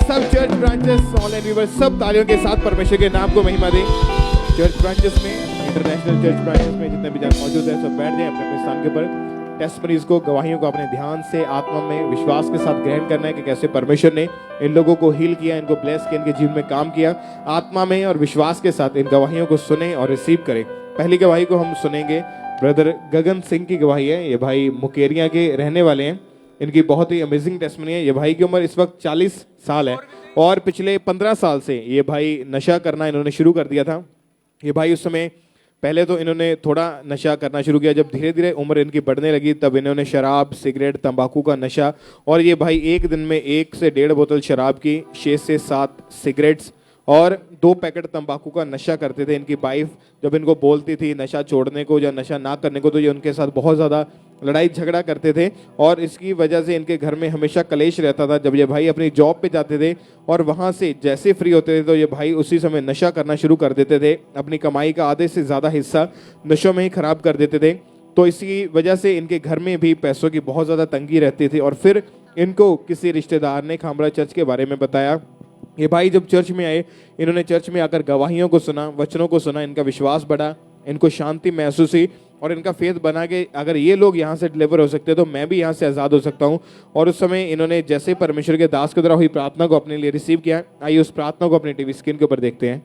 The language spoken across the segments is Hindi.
सब चर्च ब्रांचेस ऑनलाइन व्यूअर्स सब तालियों के साथ परमेश्वर के नाम को महिमा दें। चर्च ब्रांचेस में, इंटरनेशनल चर्च ब्रांचेस में जितने भी जन मौजूद हैं सब बैठ जाएं अपने अपने स्थान के ऊपर। टेस्टमनीज को, गवाहियों को अपने ध्यान से आत्मा में विश्वास के साथ ग्रहण करना है कि कैसे परमेश्वर ने इन लोगों को हील किया, इनको ब्लेस किया, इनके जीवन में काम किया। आत्मा में और विश्वास के साथ इन गवाहियों को सुने और रिसीव करें। पहली गवाही को हम सुनेंगे, ब्रदर गगन सिंह की गवाही है। ये भाई मुकेरिया के रहने वाले हैं। इनकी बहुत ही अमेजिंग टेस्टमनी है। ये भाई की उम्र इस वक्त 40 साल है और पिछले 15 साल से ये भाई नशा करना इन्होंने शुरू कर दिया था। ये भाई उस समय पहले तो इन्होंने थोड़ा नशा करना शुरू किया, जब धीरे धीरे उम्र इनकी बढ़ने लगी तब इन्होंने शराब, सिगरेट, तंबाकू का नशा, और ये भाई एक दिन में 1 से 1.5 बोतल शराब की, 6 से 7 सिगरेट्स और 2 पैकेट तंबाकू का नशा करते थे। इनकी वाइफ जब इनको बोलती थी नशा छोड़ने को या नशा ना करने को, तो ये उनके साथ बहुत ज़्यादा लड़ाई झगड़ा करते थे और इसकी वजह से इनके घर में हमेशा कलेश रहता था। जब ये भाई अपनी जॉब पे जाते थे और वहाँ से जैसे फ्री होते थे तो ये भाई उसी समय नशा करना शुरू कर देते थे। अपनी कमाई का आधे से ज़्यादा हिस्सा नशों में ही खराब कर देते थे। तो इसी वजह से इनके घर में भी पैसों की बहुत ज़्यादा तंगी रहती थी। और फिर इनको किसी रिश्तेदार ने खामरा चर्च के बारे में बताया। ये भाई जब चर्च में आए, इन्होंने चर्च में आकर गवाहियों को सुना, वचनों को सुना, इनका विश्वास बढ़ा, इनको शांति महसूस हुई और इनका फेथ बना के अगर ये लोग यहाँ से डिलीवर हो सकते हैं तो मैं भी यहाँ से आज़ाद हो सकता हूँ। और उस समय इन्होंने जैसे परमेश्वर के दास के द्वारा हुई प्रार्थना को अपने लिए रिसीव किया। आइए उस प्रार्थना को अपने टीवी स्क्रीन के ऊपर देखते हैं।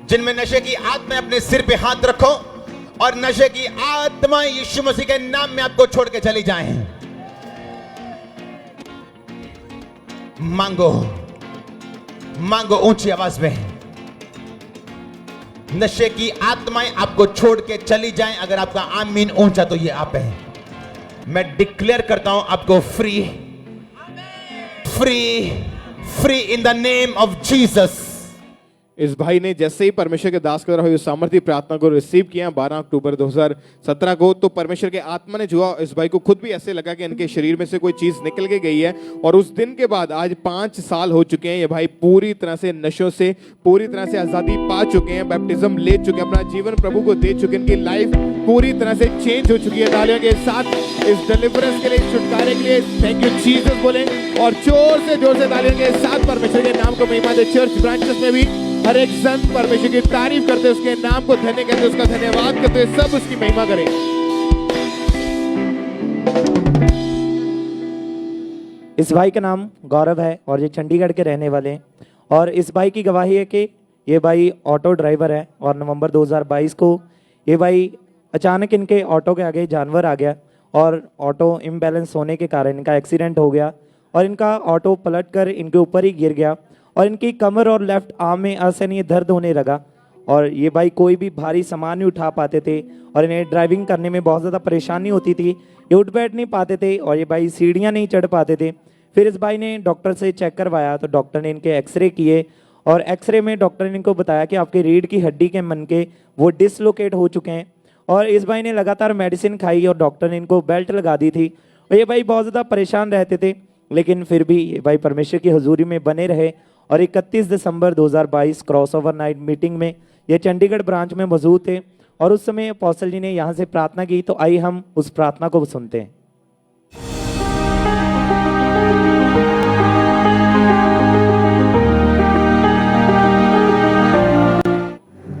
जिनमें नशे की आत्मा, अपने सिर पे हाथ रखो और नशे की आत्मा यीशु मसीह के नाम में आपको छोड़ के चली जाए। मांगो, मांगो ऊंची आवाज में। नशे की आत्माएं आपको छोड़ के चली जाएं। अगर आपका आमीन ऊंचा तो ये आप है। मैं डिक्लेयर करता हूं आपको free, free, free in the name of Jesus. इस भाई ने जैसे ही परमेश्वर के दास के द्वारा हुई सामर्थ्य प्रार्थना को रिसीव किया 12 अक्टूबर 2017 को, तो परमेश्वर के आत्मा ने छुआ। इस भाई को खुद भी ऐसे लगा कि इनके शरीर में से कोई चीज निकल के गई है। और उस दिन के बाद आज 5 साल हो चुके हैं। ये भाई पूरी तरह से नशों से पूरी तरह से आजादी पा चुके हैं, बैप्टिज्म ले चुके हैं, अपना जीवन प्रभु को दे चुके हैं। इनकी लाइफ पूरी तरह से चेंज हो चुकी है। तालियों के साथ इस डिलीवरेंस के लिए, छुटकारे के लिए थैंक यू जीसस बोले और जोर से तालियों के साथ परमेश्वर के नाम को महिमा दे। चर्च ब्रांचेस में भी हर एक संत परमेश्वर की तारीफ करते, उसके नाम को धन्य कहते, उसका धन्यवाद करते, सब उसकी महिमा करें। इस भाई का नाम गौरव है और ये चंडीगढ़ के रहने वाले हैं। और इस भाई की गवाही है कि ये भाई ऑटो ड्राइवर है और नवंबर 2022 को ये भाई अचानक इनके ऑटो के आगे जानवर आ गया और ऑटो इम्बैलेंस होने के कारण इनका एक्सीडेंट हो गया और इनका ऑटो पलटकर इनके ऊपर ही गिर गया और इनकी कमर और लेफ्ट आर्म में असहनीय दर्द होने लगा। और ये भाई कोई भी भारी सामान नहीं उठा पाते थे और इन्हें ड्राइविंग करने में बहुत ज़्यादा परेशानी होती थी। ये उठ बैठ नहीं पाते थे और ये भाई सीढ़ियाँ नहीं चढ़ पाते थे। फिर इस भाई ने डॉक्टर से चेक करवाया तो डॉक्टर ने इनके एक्सरे किए और एक्सरे में डॉक्टर ने इनको बताया कि आपके रीढ़ की हड्डी के मनके वो डिसलोकेट हो चुके हैं। और इस भाई ने लगातार मेडिसिन खाई और डॉक्टर ने इनको बेल्ट लगा दी थी और ये भाई बहुत ज़्यादा परेशान रहते थे, लेकिन फिर भी ये भाई परमेश्वर की हुजूरी में बने रहे। और 31 दिसंबर 2022 क्रॉसओवर नाइट मीटिंग में ये चंडीगढ़ ब्रांच में मौजूद थे और उस समय अपोस्टल जी ने यहाँ से प्रार्थना की। तो आइए हम उस प्रार्थना को सुनते हैं।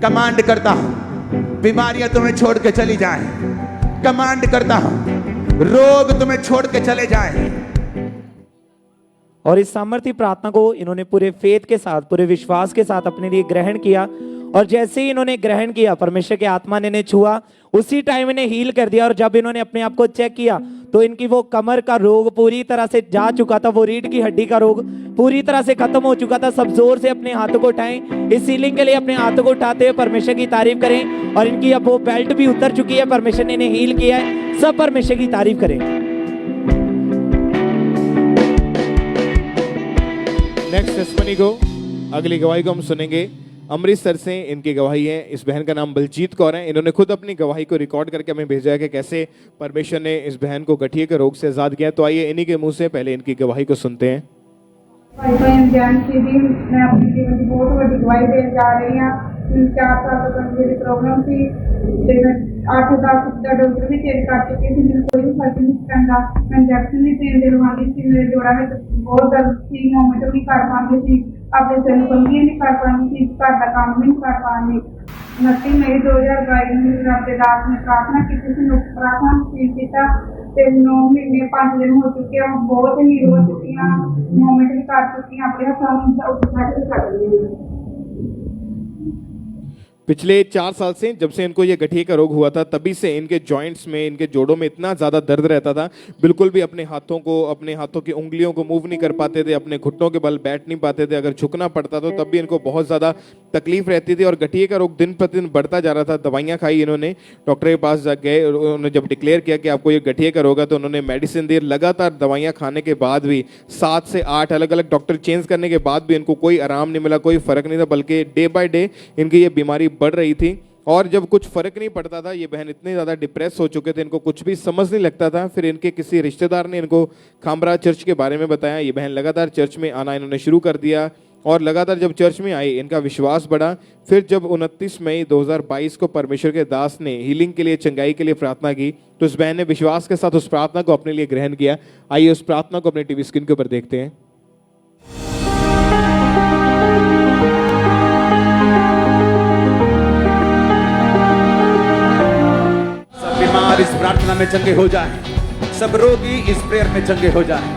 कमांड करता हूं बीमारियां तुम्हें छोड़ के चली जाएं। कमांड करता हूं रोग तुम्हें छोड़ के चले जाएं। और इस सामर्थ्य प्रार्थना को इन्होंने पूरे फेथ के साथ, पूरे विश्वास के साथ अपने लिए ग्रहण किया। और जैसे ही इन्होंने ग्रहण किया, परमेश्वर के आत्मा ने इन्हें छुआ, उसी टाइम इन्हें हील कर दिया। और जब इन्होंने अपने आप को चेक किया तो इनकी वो कमर का रोग पूरी तरह से जा चुका था, वो रीढ़ की हड्डी का रोग पूरी तरह से खत्म हो चुका था। सब जोर से अपने हाथों को उठाएं, इस सीलिंग के लिए अपने हाथों को उठाते हुए परमेश्वर की तारीफ करें। और इनकी अब वो बेल्ट भी उतर चुकी है, परमेश्वर ने इन्हें हील किया है। सब परमेश्वर की तारीफ करें। नेक्स्ट टेस्टमनी को, अगली गवाही को हम सुनेंगे अमृतसर से। इनकी गवाही है, इस बहन का नाम बलजीत कौर है। इन्होंने खुद अपनी गवाही को रिकॉर्ड करके हमें भेजा है कि कैसे परमेश्वर ने इस बहन को गठिया के रोग से आजाद किया। तो आइए इन्हीं के मुंह से पहले इनकी गवाही को सुनते हैं। मैं अपने जीवन की बहुत बड़ी गवाही देने जा रही हूँ। 4 साल तक मेरी प्रॉब्लम थी ਤੇ ਮੈਂ 8-10 ਦਾ ਡਾਕਟਰ ਵੀ ਚੇਂਜ ਕਰ ਚੁੱਕੀ ਸੀ ਮੈਨੂੰ ਕੋਈ ਵੀ ਫਰਕ ਨਹੀਂ ਪੈਂਦਾ ਮੈਂ ਇੰਜੈਕਸ਼ਨ ਵੀ ਦੇਣ ਦੇ ਰਵਾਂਗੀ ਸੀ ਮੇਰੇ ਜੋੜਾਂ ਵਿੱਚ ਬਹੁਤ ਦਰਦ ਸੀ ਮੂਵਮੈਂਟ ਨਹੀਂ ਕਰ ਪਾਉਂਦੀ ਸੀ ਆਪਣੇ ਸਿਰ ਨੂੰ ਕੰਘੀ ਨਹੀਂ ਕਰ ਪਾਉਂਦੀ ਸੀ ਘਰ ਦਾ ਕੰਮ ਵੀ ਨਹੀਂ ਕਰ ਪਾਉਂਦੀ 29 ਮਈ 2022 ਨੂੰ ਰੱਬ ਦੇ ਦਾਸ ਨੇ ਪ੍ਰਾਰਥਨਾ ਕੀਤੀ ਸੀ ਪ੍ਰਾਰਥਨਾ ਕੀਤਾ ਤੇ 9 ਮਹੀਨੇ 5 ਦਿਨ ਹੋ ਚੁੱਕੇ ਆ ਬਹੁਤ ਹੀ ਰੋ ਚੁੱਕੀ ਹਾਂ ਮੂਵਮੈਂਟ ਵੀ ਕਰ चुकी हैं अपने हथों में उठा के कर रही हूँ। पिछले 4 साल से जब से इनको ये गठिए का रोग हुआ था तभी से इनके जॉइंट्स में इनके जोड़ों में इतना ज़्यादा दर्द रहता था बिल्कुल भी अपने हाथों की उंगलियों को मूव नहीं कर पाते थे अपने घुटनों के बल बैठ नहीं पाते थे अगर झुकना पड़ता तो तब भी इनको बहुत ज़्यादा तकलीफ रहती थी और गठिए का रोग दिन प्रतिदिन बढ़ता जा रहा था दवाइयाँ खाई इन्होंने डॉक्टर के पास गए उन्होंने जब डिक्लेयर किया कि आपको ये गठिए का रोग है तो उन्होंने मेडिसिन दी लगातार दवाइयाँ खाने के बाद भी 7 से 8 अलग अलग डॉक्टर चेंज करने के बाद भी इनको कोई आराम नहीं मिला कोई फ़र्क नहीं था बल्कि डे बाय डे इनकी ये बीमारी बढ़ रही थी और जब कुछ फर्क नहीं पड़ता था ये बहन इतने ज़्यादा डिप्रेस हो चुके थे इनको कुछ भी समझ नहीं लगता था फिर इनके किसी रिश्तेदार ने इनको खामरा चर्च के बारे में बताया ये बहन लगातार चर्च में आना इन्होंने शुरू कर दिया और लगातार जब चर्च में आई इनका विश्वास बढ़ा फिर जब 29 मई 2022 को परमेश्वर के दास ने हीलिंग के लिए चंगाई के लिए प्रार्थना की तो इस बहन ने विश्वास के साथ उस प्रार्थना को अपने लिए ग्रहण किया आइए उस प्रार्थना को अपने टीवी स्क्रीन के ऊपर देखते हैं। इस प्रार्थना में चंगे हो जाए सब रोगी इस प्रेयर में चंगे हो जाए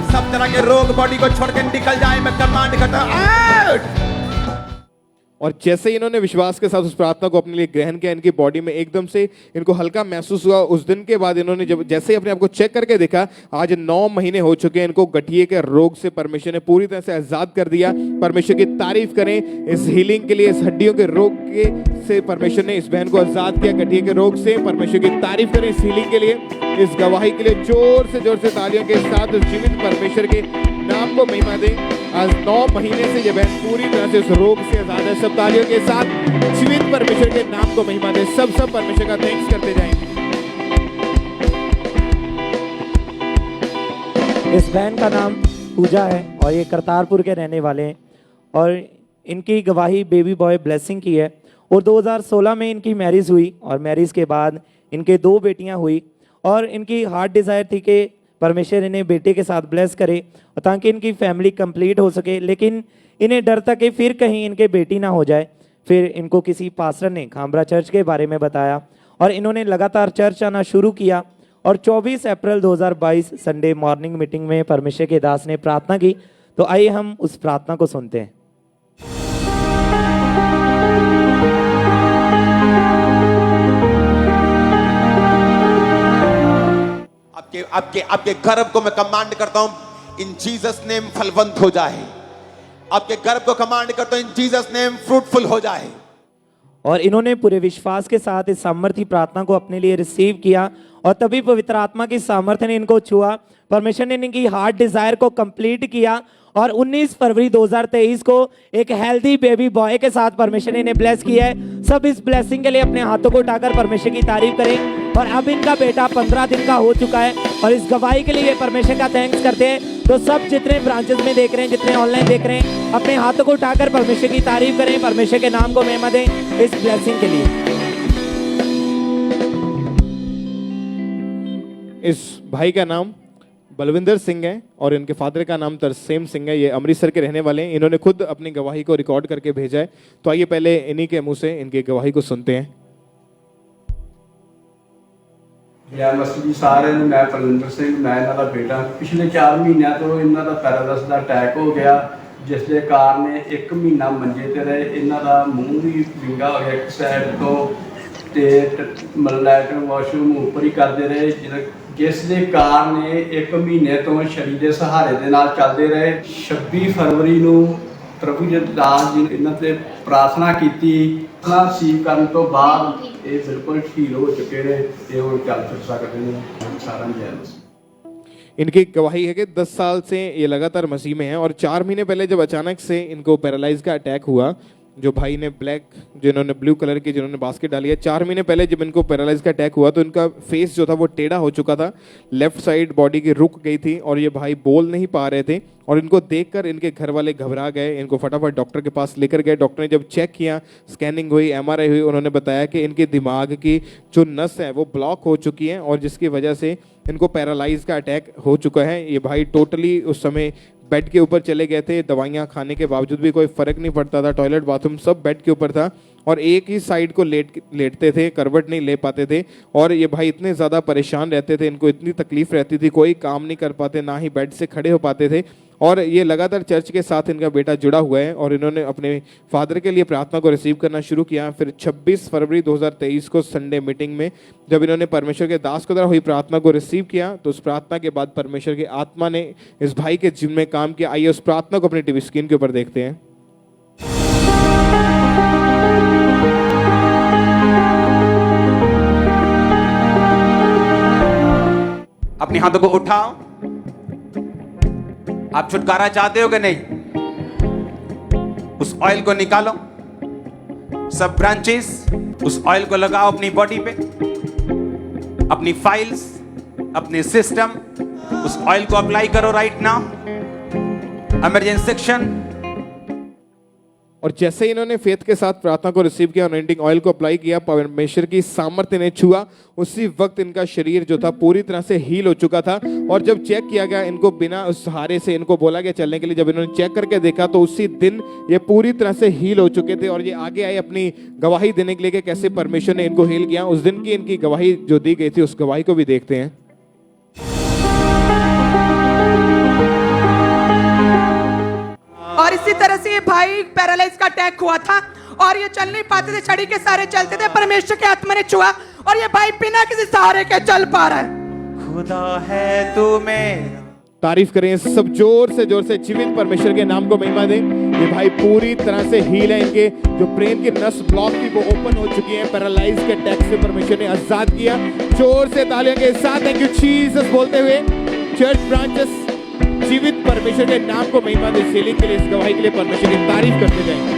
सब तरह के रोग बॉडी को छोड़ के निकल जाए मैं कमांड करता हूं आउट और जैसे ही इन्होंने विश्वास के साथ उस प्रार्थना को अपने लिए ग्रहण किया इनकी बॉडी में एकदम से इनको हल्का महसूस हुआ उस दिन के बाद इन्होंने जब जैसे ही अपने आप को चेक करके देखा आज 9 महीने हो चुके हैं इनको गठिए के रोग से परमेश्वर ने पूरी तरह से आजाद कर दिया परमेश्वर की तारीफ करें इस हीलिंग के लिए इस हड्डियों के रोग के से परमेश्वर ने इस बहन को आजाद किया गठिए के रोग से परमेश्वर की तारीफ करें इस हीलिंग के लिए इस गवाही के लिए जोर से तालियों के साथ उस जीवित परमेश्वर के नाम को महिमा दें आज 9 महीने से ये बहन पूरी तरह से उस रोग से आजाद है सब तालियों के साथ जीवित परमेश्वर के नाम को महिमा दें सब परमेश्वर का थैंक्स करते जाएंगे। इस बहन का नाम पूजा है और ये करतारपुर के रहने वाले हैं और इनकी गवाही बेबी बॉय ब्लेसिंग की है और 2016 में इनकी मैरिज हुई और मैरिज के बाद इनके 2 बेटियां हुई और इनकी हार्ट डिज़ायर थी कि परमेश्वर इन्हें बेटे के साथ ब्लेस करे ताकि इनकी फैमिली कंप्लीट हो सके लेकिन इन्हें डर था कि फिर कहीं इनके बेटी ना हो जाए फिर इनको किसी पास्टर ने खामरा चर्च के बारे में बताया और इन्होंने लगातार चर्च आना शुरू किया और 24 अप्रैल 2022 संडे मॉर्निंग मीटिंग में परमेश्वर के दास ने प्रार्थना की तो आइए हम उस प्रार्थना को सुनते हैं। आपके गर्भ को मैं कमांड करता हूं इन जीसस नेम फलवंत हो जाए आपके गर्भ को कमांड करता हूं इन जीसस नेम फ्रूटफुल हो जाए और इन्होंने पूरे विश्वास के साथ इस सामर्थ्य प्रार्थना को अपने लिए रिसीव किया और तभी पवित्र आत्मा की सामर्थ्य ने इनको छुआ परमेश्वर ने इनकी हार्ट डिजायर को कंप्लीट किया और 19 फरवरी 2023 को एक हेल्दी बेबी बॉय के साथ परमेश्वर ने इन्हें ब्लेस किया है सब इस ब्लेसिंग के लिए अपने हाथों को उठाकर परमेश्वर की तारीफ करें और अब इनका बेटा 15 दिन का हो चुका है और इस गवाही के लिए परमेश्वर का थैंक्स करते हैं तो सब जितने ब्रांचेस में देख रहे हैं जितने ऑनलाइन देख रहे हैं अपने हाथों को उठाकर परमेश्वर की तारीफ करें परमेश्वर के नाम को महिमा दें इस ब्लेसिंग के लिए। इस भाई का नाम बलविंदर सिंह है और इनके फादर का नाम तरसेम सिंह है ये अमृतसर के रहने वाले हैं इन्होंने खुद अपनी गवाही को रिकॉर्ड करके भेजा है तो आइए पहले इन्हीं के मुंह से इनकी गवाही को सुनते हैं। मसीह सारे मैं बलविंदर सिंह मैं इन्हों का बेटा पिछले 4 महीनों तो इन्हों का पैरालिसिस का अटैक हो गया जिसके कारण 1 महीना मंजे ते रहे इन्हों का मूँह भी विंगा हो गया एक साइड तो लैटरिन वाशरूम ऊपर ही करते रहे जिस दे कारण 1 महीने तो शरीर के सहारे के नाल चलते रहे 26 फरवरी को प्रभु जी दास जी इन्हों से प्रार्थना की रिसीव करने तो बाद ये बिल्कुल ठीक हो चुके हैं ये हम चल फिर सकते हैं सारा जय मसीह। इनकी गवाही है कि 10 साल से ये लगातार मसीह में है और 4 महीने पहले जब अचानक से इनको पैरालाइज का अटैक हुआ जो भाई ने ब्लैक, जिन्होंने ब्लू कलर की जिन्होंने बास्केट डाली है, 4 महीने पहले जब इनको पैरालाइज का अटैक हुआ तो इनका फेस जो था वो टेढ़ा हो चुका था, लेफ्ट साइड बॉडी की रुक गई थी और ये भाई बोल नहीं पा रहे थे। और इनको देखकर इनके घर वाले घबरा गए, इनको फटाफट डॉक्टर के पास लेकर गए। डॉक्टर ने जब चेक किया, स्कैनिंग हुई, MRI हुई, उन्होंने बताया कि इनके दिमाग की जो नस है वो ब्लॉक हो चुकी है और जिसकी वजह से इनको पैरालाइज का अटैक हो चुका है। ये भाई टोटली उस समय बेड के ऊपर चले गए थे, दवाइयाँ खाने के बावजूद भी कोई फर्क नहीं पड़ता था, टॉयलेट बाथरूम सब बेड के ऊपर था और एक ही साइड को लेटते थे, करवट नहीं ले पाते थे। और ये भाई इतने ज़्यादा परेशान रहते थे, इनको इतनी तकलीफ रहती थी, कोई काम नहीं कर पाते, ना ही बेड से खड़े हो पाते थे। और ये लगातार चर्च के साथ इनका बेटा जुड़ा हुआ है और इन्होंने अपने फादर के लिए प्रार्थना को रिसीव करना शुरू किया। फिर 26 फरवरी 2023 को संडे मीटिंग में जब इन्होंने परमेश्वर के दास के द्वारा हुई प्रार्थना को रिसीव किया तो उस प्रार्थना के बाद परमेश्वर की आत्मा ने इस भाई के जीवन में काम किया। आइए उस प्रार्थना को अपनी टीवी स्क्रीन के ऊपर देखते हैं। अपने हाथों को उठाओ। आप छुटकारा चाहते हो कि नहीं? उस ऑयल को निकालो, सब ब्रांचेस, उस ऑयल को लगाओ अपनी बॉडी पे, अपनी फाइल्स, अपने सिस्टम, उस ऑयल को अप्लाई करो राइट नाउ। Emergency section. और जैसे ही इन्होंने फेथ के साथ प्रार्थना को रिसीव किया, अनॉइंटिंग ऑयल को अप्लाई किया, परमेश्वर की सामर्थ्य ने छुआ, उसी वक्त इनका शरीर जो था पूरी तरह से हील हो चुका था। और जब चेक किया गया, इनको बिना उस सहारे से इनको बोला गया चलने के लिए, जब इन्होंने चेक करके देखा तो उसी दिन ये पूरी तरह से हील हो चुके थे। और ये आगे आए अपनी गवाही देने के लिए कि कैसे परमेश्वर ने इनको हील किया। उस दिन की इनकी गवाही जो दी गई थी, उस गवाही को भी देखते हैं। और इसी तरह से ये भाई पैरालाइज का अटैक हुआ था और ये चल नहीं पाते थे, छड़ी के सहारे चलते थे। परमेश्वर के आत्मा ने छुआ और ये भाई बिना किसी सहारे के चल पा रहा है। खुदा है तू मेरा। तारीफ करें सब जोर से जीवित परमेश्वर के नाम को महिमा दें। ये भाई पूरी तरह से हील है, इनके जो ब्रेन की नस ब्लॉक थी वो ओपन हो चुकी है। पैरालाइज के अटैक से परमेश्वर ने आजाद किया। जोर से तालियों के साथ थैंक यू जीसस बोलते हुए चर्च ब्रांचेस जीवित परमेश्वर के नाम को महिमा दे। सेलिंग के लिए, इस गवाही के लिए परमेश्वर की तारीफ करते जाएंगे।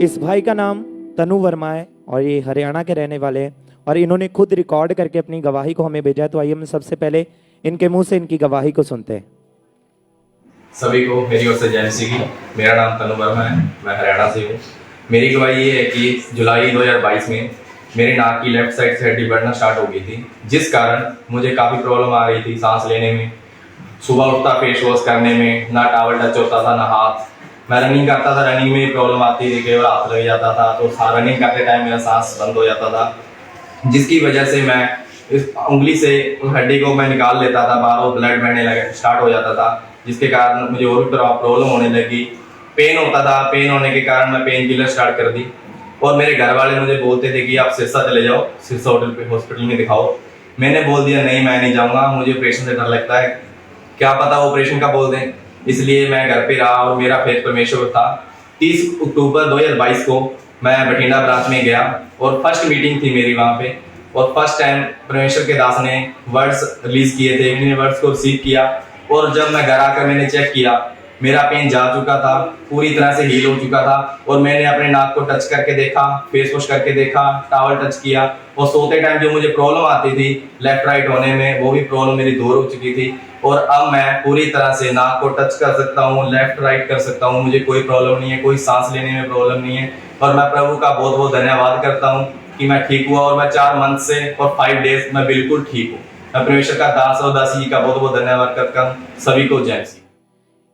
इस भाई का नाम तनु वर्मा है और ये हरियाणा के रहने वाले हैं और इन्होंने खुद रिकॉर्ड करके अपनी गवाही को हमें भेजा है। तो आइए हम सबसे पहले इनके मुंह से इनकी गवाही को सुनते हैं। सभी को मेरी ओर से जय मसीह की। मेरा नाम तनु वर्मा है, मैं हरियाणा से हूँ। मेरी गवाही ये है कि जुलाई 2022 में मेरे नाक की लेफ्ट साइड से हड्डी बढ़ना स्टार्ट हो गई थी, जिस कारण मुझे काफ़ी प्रॉब्लम आ रही थी सांस लेने में, सुबह उठता फेस वॉश करने में, ना टॉवल टच होता था ना हाथ। मैं रनिंग करता था, रनिंग में प्रॉब्लम आती थी, केवल हाथ लग जाता था, तो रनिंग करते टाइम मेरा सांस बंद हो जाता था, जिसकी वजह से मैं इस उंगली से उस हड्डी को मैं निकाल लेता था, बाहर ब्लड बहने लगे स्टार्ट हो जाता था, जिसके कारण मुझे और भी प्रॉब्लम होने लगी। पेन होता था, पेन होने के कारण मैं पेन किलर स्टार्ट कर दी और मेरे घर वाले मुझे बोलते थे कि आप सिरसा चले जाओ, सिरसा हॉस्पिटल में दिखाओ। मैंने बोल दिया नहीं, मैं नहीं जाऊंगा, मुझे ऑपरेशन से डर लगता है, क्या पता ऑपरेशन का बोल दें। इसलिए मैं घर पे रहा और मेरा फेथ परमेश्वर था। 30 अक्टूबर 2022 को मैं बठिंडा ब्रांच में गया और फर्स्ट मीटिंग थी मेरी वहाँ पे, और फर्स्ट टाइम परमेश्वर के दास ने वर्ड्स रिलीज किए थे। मैंने वर्ड्स को रिसीव किया और जब मैं घर आकर मैंने चेक किया, मेरा पेन जा चुका था, पूरी तरह से हील हो चुका था। और मैंने अपने नाक को टच करके देखा, फेस वॉश करके देखा, टॉवल टच किया, और सोते टाइम जो मुझे प्रॉब्लम आती थी लेफ्ट राइट होने में, वो भी प्रॉब्लम मेरी दूर हो चुकी थी। और अब मैं पूरी तरह से नाक को टच कर सकता हूँ, लेफ्ट राइट कर सकता हूँ, मुझे कोई प्रॉब्लम नहीं है, कोई सांस लेने में प्रॉब्लम नहीं है। और मैं प्रभु का बहुत बहुत धन्यवाद करता हूँ कि मैं ठीक हुआ, और मैं 4 मंथ से और 5 डेज मैं बिल्कुल ठीक हूँ। मैं परमेश्वर का दास और दासी का बहुत बहुत धन्यवाद करता हूँ। सभी को जय मसीह।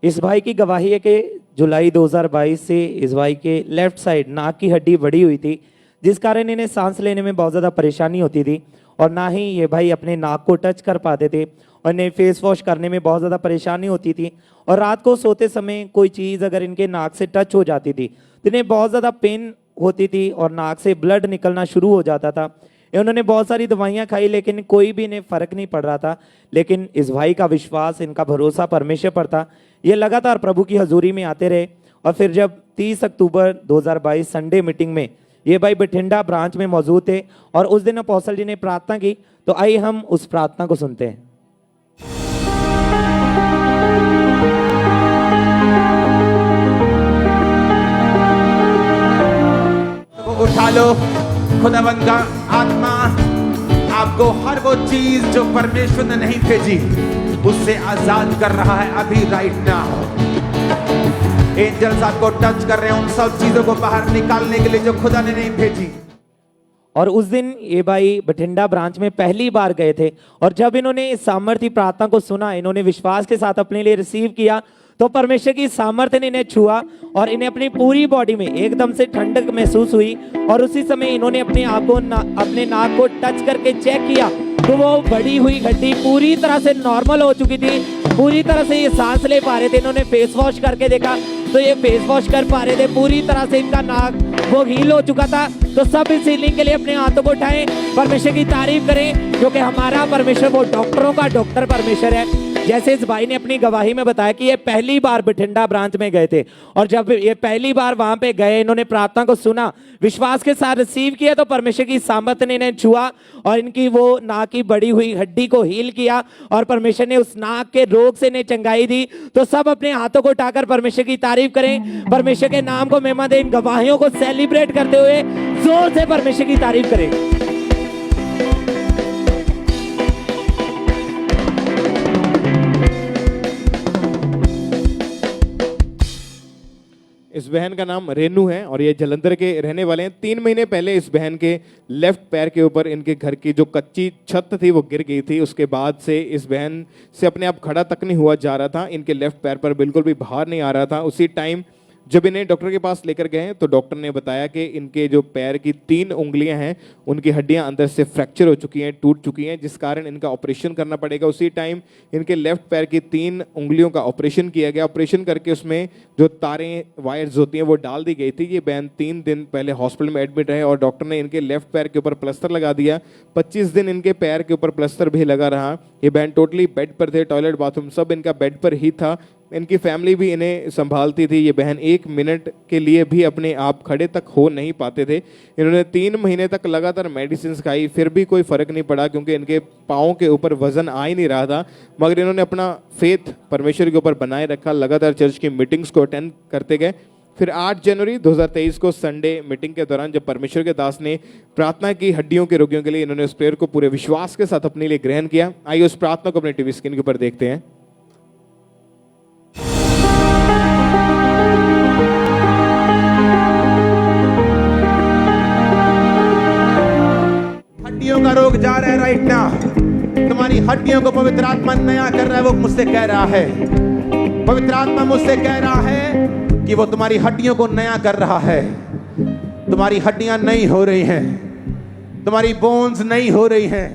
इस भाई की गवाही है कि जुलाई 2022 से इस भाई के लेफ्ट साइड नाक की हड्डी बढ़ी हुई थी, जिस कारण इन्हें सांस लेने में बहुत ज़्यादा परेशानी होती थी और ना ही ये भाई अपने नाक को टच कर पाते थे और इन्हें फेस वॉश करने में बहुत ज़्यादा परेशानी होती थी। और रात को सोते समय कोई चीज़ अगर इनके नाक से टच हो जाती थी तो इन्हें बहुत ज़्यादा पेन होती थी और नाक से ब्लड निकलना शुरू हो जाता था। इन्होंने बहुत सारी दवाइयाँ खाई लेकिन कोई भी इन्हें फ़र्क नहीं पड़ रहा था। लेकिन इस भाई का विश्वास, इनका भरोसा परमेश्वर पर था। ये लगातार प्रभु की हजूरी में आते रहे और फिर जब 30 अक्टूबर 2022 संडे मीटिंग में ये भाई बठिंडा ब्रांच में मौजूद थे और उस दिन अपोस्टल जी ने प्रार्थना की, तो आइए हम उस प्रार्थना को सुनते हैं। लो, खुदावंद का आत्मा आपको हर वो चीज जो परमेश्वर ने नहीं भेजी उससे आजाद कर रहा है अभी राइट नाउ। एंजल्स आपको टच कर रहे हैं उन सब चीजों को बाहर निकालने के लिए जो खुदा ने नहीं भेजी। और उस दिन ये भाई बठिंडा ब्रांच में पहली बार गए थे और जब इन्होंने इस सामर्थ्य प्रार्थना को सुना, इन्होंने विश्वास के साथ अपने लिए रिसीव किया, तो परमेश्वर की सामर्थ्य ने इन्हें छुआ और इन्हें अपनी पूरी बॉडी में एकदम से ठंडक महसूस हुई। और उसी समय इन्होंने अपने आप को अपने नाक को टच करके चेक किया तो वो बढ़ी हुई हड्डी पूरी तरह से नॉर्मल हो चुकी थी, पूरी तरह से ये सांस ले पा रहे थे। इन्होंने फेस वॉश करके देखा तो ये फेस वॉश कर पा रहे थे, पूरी तरह से इनका नाक वो हील हो चुका था। तो सब इस हीलिंग के लिए अपने हाथों को उठाएं, परमेश्वर की तारीफ करें, क्योंकि हमारा परमेश्वर वो डॉक्टरों का डॉक्टर परमेश्वर है। जैसे इस भाई ने अपनी गवाही में बताया कि ये पहली बार बठिंडा ब्रांच में गए थे और जब ये पहली बार वहां पे गए, इन्होंने प्रार्थना को सुना, विश्वास के साथ रिसीव किया, तो परमेश्वर की सामर्थ्य ने इन्हें छुआ और इनकी वो नाक की बढ़ी हुई हड्डी को हील किया और परमेश्वर ने उस नाक के रोग से इन्हें चंगाई दी। तो सब अपने हाथों को उठाकर परमेश्वर की तारीफ करें, परमेश्वर के नाम को महिमा दें, इन गवाहियों को सेलिब्रेट करते हुए जोर से परमेश्वर की तारीफ करें। इस बहन का नाम रेनू है और ये जलंधर के रहने वाले हैं। 3 महीने पहले इस बहन के लेफ्ट पैर के ऊपर इनके घर की जो कच्ची छत थी वो गिर गई थी। उसके बाद से इस बहन से अपने आप खड़ा तक नहीं हुआ जा रहा था, इनके लेफ्ट पैर पर बिल्कुल भी भार नहीं आ रहा था। उसी टाइम जब इन्हें डॉक्टर के पास लेकर गए तो डॉक्टर ने बताया कि इनके जो पैर की 3 उंगलियां हैं उनकी हड्डियां अंदर से फ्रैक्चर हो चुकी हैं, टूट चुकी हैं, जिस कारण इनका ऑपरेशन करना पड़ेगा। उसी टाइम इनके लेफ्ट पैर की 3 उंगलियों का ऑपरेशन किया गया। ऑपरेशन करके उसमें जो तारें वायर्स होती हैं वो डाल दी गई थी। ये बहन 3 दिन पहले हॉस्पिटल में एडमिट रहे और डॉक्टर ने इनके लेफ्ट पैर के ऊपर प्लास्टर लगा दिया। 25 दिन इनके पैर के ऊपर प्लास्टर भी लगा रहा। ये बहन टोटली बेड पर थे, टॉयलेट बाथरूम सब इनका बेड पर ही था। इनकी फैमिली भी इन्हें संभालती थी। ये बहन 1 मिनट के लिए भी अपने आप खड़े तक हो नहीं पाते थे। इन्होंने 3 महीने तक लगातार मेडिसिन खाई, फिर भी कोई फर्क नहीं पड़ा क्योंकि इनके पाँव के ऊपर वजन आ ही नहीं रहा था। मगर इन्होंने अपना फेथ परमेश्वर के ऊपर बनाए रखा, लगातार चर्च की मीटिंग्स को अटेंड करते गए। फिर 8 जनवरी 2023 को संडे मीटिंग के दौरान जब परमेश्वर के दास ने प्रार्थना की हड्डियों के रोगियों के लिए, इन्होंने उस प्रेयर को पूरे विश्वास के साथ अपने लिए ग्रहण किया। आइए उस प्रार्थना को अपने टीवी स्क्रीन के ऊपर देखते हैं। हड्डियों का रोग जा रहा है राइट नाउ। तुम्हारी हड्डियों को पवित्र आत्मा नया कर रहा है। वो मुझसे कह रहा है, पवित्र आत्मा मुझसे कह रहा है कि वो तुम्हारी हड्डियों को नया कर रहा है। तुम्हारी हड्डियां नई हो रही हैं, तुम्हारी बोन्स नई हो रही हैं।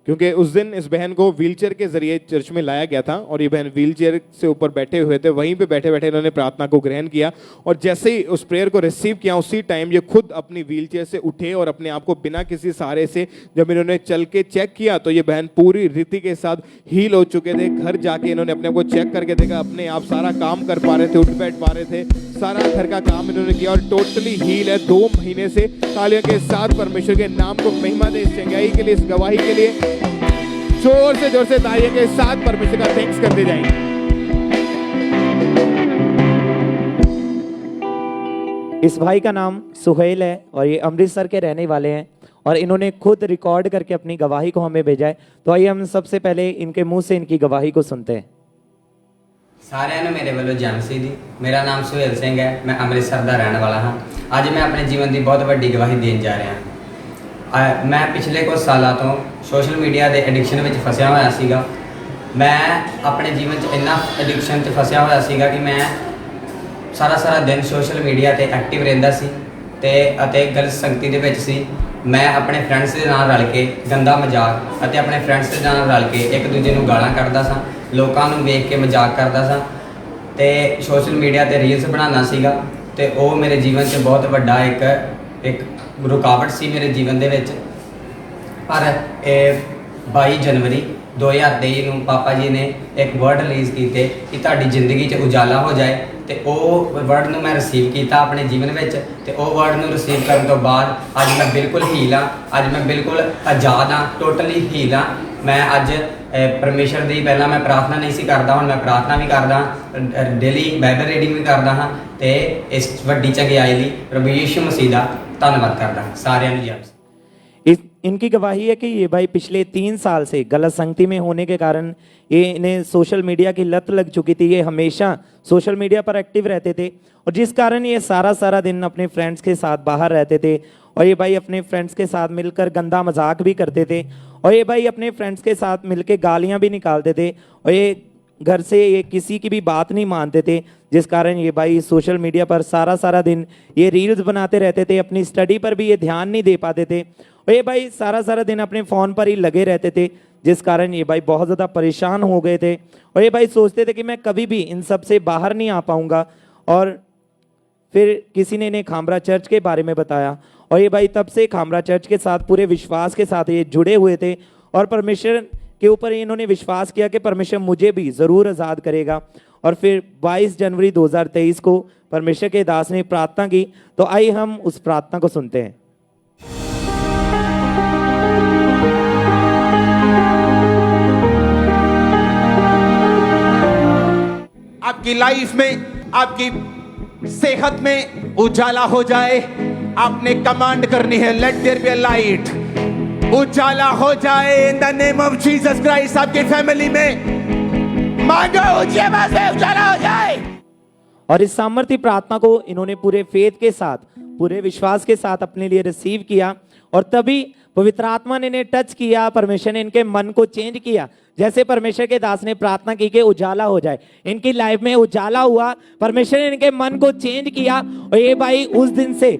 क्योंकि उस दिन इस बहन को व्हीलचेयर के जरिए चर्च में लाया गया था और ये बहन व्हीलचेयर से ऊपर बैठे हुए थे। वहीं पे बैठे बैठे इन्होंने प्रार्थना को ग्रहण किया और जैसे ही उस प्रेयर को रिसीव किया उसी टाइम ये खुद अपनी व्हीलचेयर से उठे और अपने आप को बिना किसी सहारे से जब इन्होंने चल के चेक किया तो ये बहन पूरी रीति के साथ हील हो चुके थे। घर जाके इन्होंने अपने आप को चेक करके देखा, अपने आप सारा काम कर पा रहे थे, उठ बैठ पा रहे थे, सारा घर का काम इन्होंने किया और टोटली हील है 2 महीने से। तालियों के साथ परमेश्वर के नाम को महिमा दे, इस चंगाई के लिए, इस गवाही के लिए जोर से तालियों के साथ परमेश्वर का थैंक्स करते जाएंगे। इस भाई का नाम सुहेल है और ये अमृतसर के रहने वाले हैं और इन्होंने खुद रिकॉर्ड करके अपनी गवाही को हमें भेजा है। तो आइए हम सबसे पहले इनके मुंह से इनकी गवाही को सुनते हैं। सारिਆਂ ਨੂੰ ਮੇਰੇ ਵੱਲੋਂ ਜੈਮਸੀ ਦੀ। ਮੇਰਾ ਨਾਮ ਸੁਹੇਲ ਸਿੰਘ ਹੈ, ਮੈਂ ਅੰਮ੍ਰਿਤਸਰ ਦਾ ਰਹਿਣ ਵਾਲਾ ਹਾਂ। ਅੱਜ ਮੈਂ ਆਪਣੇ ਜੀਵਨ ਦੀ ਬਹੁਤ ਵੱਡੀ ਗਵਾਹੀ ਦੇਣ ਜਾ ਰਿਹਾ ਹਾਂ। ਮੈਂ ਪਿਛਲੇ ਕੁਝ ਸਾਲਾਂ ਤੋਂ ਸੋਸ਼ਲ ਮੀਡੀਆ ਦੇ ਐਡਿਕਸ਼ਨ ਵਿੱਚ ਫਸਿਆ ਹੋਇਆ ਸੀਗਾ। ਮੈਂ ਆਪਣੇ ਜੀਵਨ 'ਚ ਇੰਨਾ ਐਡਿਕਸ਼ਨ 'ਚ ਫਸਿਆ ਹੋਇਆ ਸੀਗਾ ਕਿ ਮੈਂ ਸਾਰਾ ਦਿਨ ਸੋਸ਼ਲ ਮੀਡੀਆ ਤੇ ਐਕਟਿਵ ਰਹਿੰਦਾ ਸੀ ਅਤੇ ਗਲਤ ਸੰਗਤੀ ਦੇ ਵਿੱਚ ਸੀ। ਮੈਂ ਆਪਣੇ ਫਰੈਂਡਸ ਦੇ ਨਾਲ ਰਲ ਕੇ ਗੰਦਾ ਮਜ਼ਾਕ ਅਤੇ ਆਪਣੇ ਫਰੈਂਡਸ ਦੇ ਨਾਲ ਰਲ ਕੇ ਇੱਕ ਦੂਜੇ ਨੂੰ ਗਾਲਾਂ ਕੱਢਦਾ ਸਾਂ, ਲੋਕਾਂ ਨੂੰ ਵੇਖ ਕੇ ਮਜ਼ਾਕ ਕਰਦਾ ਸਾਂ ਤੇ ਸੋਸ਼ਲ ਮੀਡੀਆ ਤੇ ਰੀਲਸ ਬਣਾਉਣਾ ਸੀਗਾ ਤੇ ਉਹ ਮੇਰੇ ਜੀਵਨ 'ਚ ਬਹੁਤ ਵੱਡਾ ਇੱਕ ਰੁਕਾਵਟ ਸੀ ਮੇਰੇ ਜੀਵਨ ਦੇ ਵਿੱਚ। ਪਰ 22 ਜਨਵਰੀ 2023 ਨੂੰ ਪਾਪਾ ਜੀ ਨੇ ਇੱਕ ਵਰਡ ਰਿਲੀਜ਼ ਕੀਤੇ ਕਿ ਤੁਹਾਡੀ ਜ਼ਿੰਦਗੀ 'ਚ ਉਜਾਲਾ ਹੋ ਜਾਏ ਤੇ ਉਹ ਵਰਡ ਨੂੰ ਮੈਂ ਰਿਸੀਵ ਕੀਤਾ ਆਪਣੇ ਜੀਵਨ ਵਿੱਚ ਤੇ ਉਹ ਵਰਡ ਨੂੰ ਰਿਸੀਵ ਕਰਨ ਤੋਂ ਬਾਅਦ ਅੱਜ ਮੈਂ ਬਿਲਕੁਲ ਹੀਲ ਹਾਂ। ਅੱਜ ਮੈਂ ਬਿਲਕੁਲ ਆਜ਼ਾਦ ਹਾਂ, ਟੋਟਲੀ ਹੀਲ ਹਾਂ। ਮੈਂ ਅੱਜ ਪਰਮੇਸ਼ਰ ਦੀ ਪਹਿਲਾਂ ਮੈਂ ਪ੍ਰਾਰਥਨਾ ਨਹੀਂ ਸੀ ਕਰਦਾ, ਹੁਣ ਮੈਂ ਪ੍ਰਾਰਥਨਾ ਵੀ ਕਰਦਾ, ਡੇਲੀ ਬਾਈਬਲ ਰੀਡਿੰਗ ਵੀ ਕਰਦਾ ਹਾਂ ਤੇ ਇਸ ਵੱਡੀ ਚੰਗਿਆਈ ਲਈ ਪ੍ਰਭੂ ਯਿਸੂ ਮਸੀਹ ਦਾ ਧੰਨਵਾਦ ਕਰਦਾ ਸਾਰਿਆਂ ਨੂੰ ਜੈਮਸੀ। इनकी गवाही है कि ये भाई पिछले 3 साल से गलत संगति में होने के कारण ये इन्हें सोशल मीडिया की लत लग चुकी थी। ये हमेशा सोशल मीडिया पर एक्टिव रहते थे और जिस कारण ये सारा दिन अपने फ्रेंड्स के साथ बाहर रहते थे और ये भाई अपने फ्रेंड्स के साथ मिलकर गंदा मजाक भी करते थे और ये भाई अपने फ्रेंड्स के साथ मिलकर गालियाँ भी निकालते थे और ये घर से ये किसी की भी बात नहीं मानते थे, जिस कारण ये भाई सोशल मीडिया पर सारा दिन ये रील्स बनाते रहते थे। अपनी स्टडी पर भी ये ध्यान नहीं दे पाते थे और ये भाई सारा दिन अपने फ़ोन पर ही लगे रहते थे, जिस कारण ये भाई बहुत ज़्यादा परेशान हो गए थे और ये भाई सोचते थे कि मैं कभी भी इन सब से बाहर नहीं आ पाऊँगा। और फिर किसी ने इन्हें खामरा चर्च के बारे में बताया और ये भाई तब से खामरा चर्च के साथ पूरे विश्वास के साथ ये जुड़े हुए थे और परमेश्वर के ऊपर इन्होंने विश्वास किया कि परमेश्वर मुझे भी ज़रूर आज़ाद करेगा। और फिर 22 जनवरी 2023 को परमेश्वर के दास ने प्रार्थना की, तो आइए हम उस प्रार्थना को सुनते हैं। आपकी लाइफ में, आपकी सेहत में उजाला हो जाए। आपने कमांड करनी है, let there be a light. उजाला हो जाए in the name of Jesus Christ. आपकी फैमिली में मांगो, उजाला हो जाए। और इस सामर्थ्य प्रार्थना को इन्होंने पूरे फेथ के साथ, पूरे विश्वास के साथ अपने लिए रिसीव किया और तभी पवित्र आत्मा ने इन्हें टच किया। परमेश्वर ने इनके मन को चेंज किया। जैसे परमेश्वर के दास ने प्रार्थना की कि उजाला हो जाए, इनकी लाइफ में उजाला हुआ। परमेश्वर ने इनके मन को चेंज किया और ये भाई उस दिन से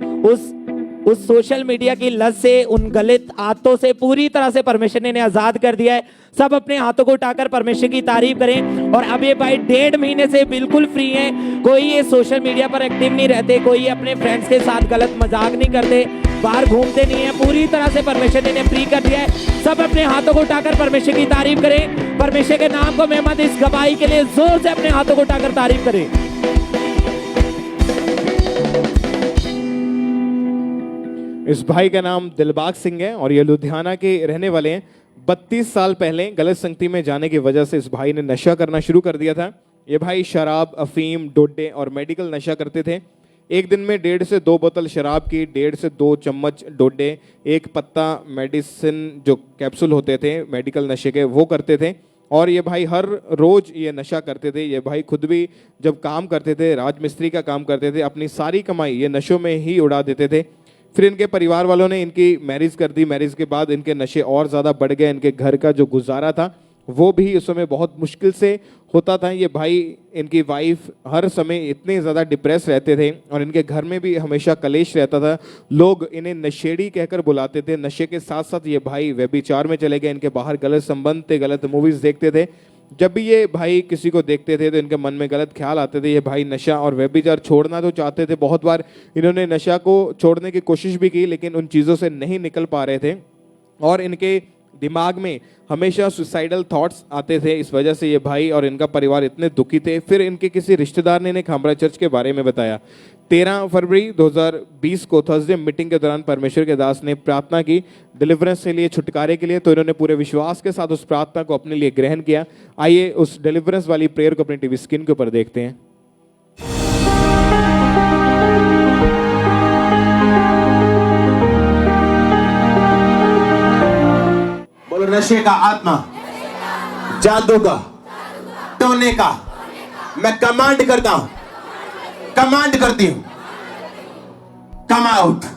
उस सोशल मीडिया की लत से, उन गलत आदतों से पूरी तरह से परमेश्वर ने इन्हें आजाद कर दिया है। सब अपने हाथों को उठाकर परमेश्वर की तारीफ करें। और अब ये भाई 1.5 महीने से बिल्कुल फ्री हैं। कोई ये सोशल मीडिया पर एक्टिव नहीं रहते, कोई अपने फ्रेंड्स के साथ गलत मजाक नहीं करते, बाहर घूमते नहीं है। पूरी तरह से परमेश्वर ने इन्हें फ्री कर दिया है। सब अपने हाथों को उठाकर परमेश्वर की तारीफ करें। परमेश्वर के नाम को महिमा दे। इस गवाही के लिए जोर से अपने हाथों को उठाकर तारीफ करें। इस भाई का नाम दिलबाग सिंह है और ये लुधियाना के रहने वाले हैं। 32 साल पहले गलत संगति में जाने की वजह से इस भाई ने नशा करना शुरू कर दिया था। ये भाई शराब, अफीम, डोडे और मेडिकल नशा करते थे। एक दिन में 1.5 से 2 बोतल शराब की, 1.5 से 2 चम्मच डोडे, 1 पत्ता मेडिसिन जो कैप्सूल होते थे मेडिकल नशे के, वो करते थे। और ये भाई हर रोज ये नशा करते थे। ये भाई खुद भी जब काम करते थे, राजमिस्त्री का काम करते थे, अपनी सारी कमाई ये नशों में ही उड़ा देते थे। फिर इनके परिवार वालों ने इनकी मैरिज कर दी। मैरिज के बाद इनके नशे और ज़्यादा बढ़ गए। इनके घर का जो गुजारा था वो भी उस समय बहुत मुश्किल से होता था। ये भाई, इनकी वाइफ हर समय इतने ज़्यादा डिप्रेस रहते थे और इनके घर में भी हमेशा कलेश रहता था। लोग इन्हें नशेड़ी कहकर बुलाते थे। नशे के साथ साथ ये भाई व्यभिचार में चले गए। इनके बाहर गलत संबंध थे, गलत मूवीज़ देखते थे। जब भी ये भाई किसी को देखते थे तो इनके मन में गलत ख्याल आते थे। ये भाई नशा और व्यभिचार छोड़ना तो चाहते थे। बहुत बार इन्होंने नशा को छोड़ने की कोशिश भी की, लेकिन उन चीज़ों से नहीं निकल पा रहे थे और इनके दिमाग में हमेशा सुसाइडल थॉट्स आते थे। इस वजह से ये भाई और इनका परिवार इतने दुखी थे। फिर इनके किसी रिश्तेदार ने इन्हें खामरा चर्च के बारे में बताया। 13 फरवरी 2020 को थर्सडे मीटिंग के दौरान परमेश्वर के दास ने प्रार्थना की डिलीवरेंस के लिए, छुटकारे के लिए। तो इन्होंने पूरे विश्वास के साथ उस प्रार्थना को अपने लिए ग्रहण किया। आइए उस डिलीवरेंस वाली प्रेयर को अपनी टीवी स्क्रीन के ऊपर देखते हैं। बोलो, नशे का आत्मा, जादू का, टोने का, मैं कमांड करता हूं, कमांड करती हूं, कम आउट।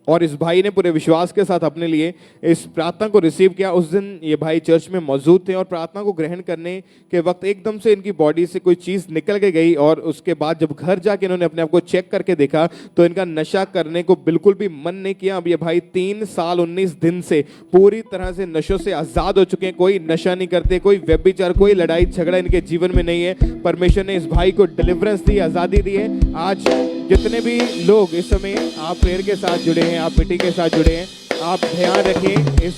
और इस भाई ने पूरे विश्वास के साथ अपने लिए इस प्रार्थना को रिसीव किया। उस दिन ये भाई चर्च में मौजूद थे और प्रार्थना को ग्रहण करने के वक्त एकदम से इनकी बॉडी से कोई चीज़ निकल के गई और उसके बाद जब घर जाके इन्होंने अपने आप को चेक करके देखा तो इनका नशा करने को बिल्कुल भी मन नहीं किया। अब ये भाई 3 साल 19 दिन से पूरी तरह से नशों से आज़ाद हो चुके हैं। कोई नशा नहीं करते, कोई व्यभिचार, कोई लड़ाई झगड़ा इनके जीवन में नहीं है। परमेश्वर ने इस भाई को डिलीवरेंस दी, आज़ादी दी है। आज जितने भी लोग इस समय आप प्रेयर के साथ जुड़े हैं, आप मीटिंग के साथ जुड़े हैं, आप ध्यान रखें इस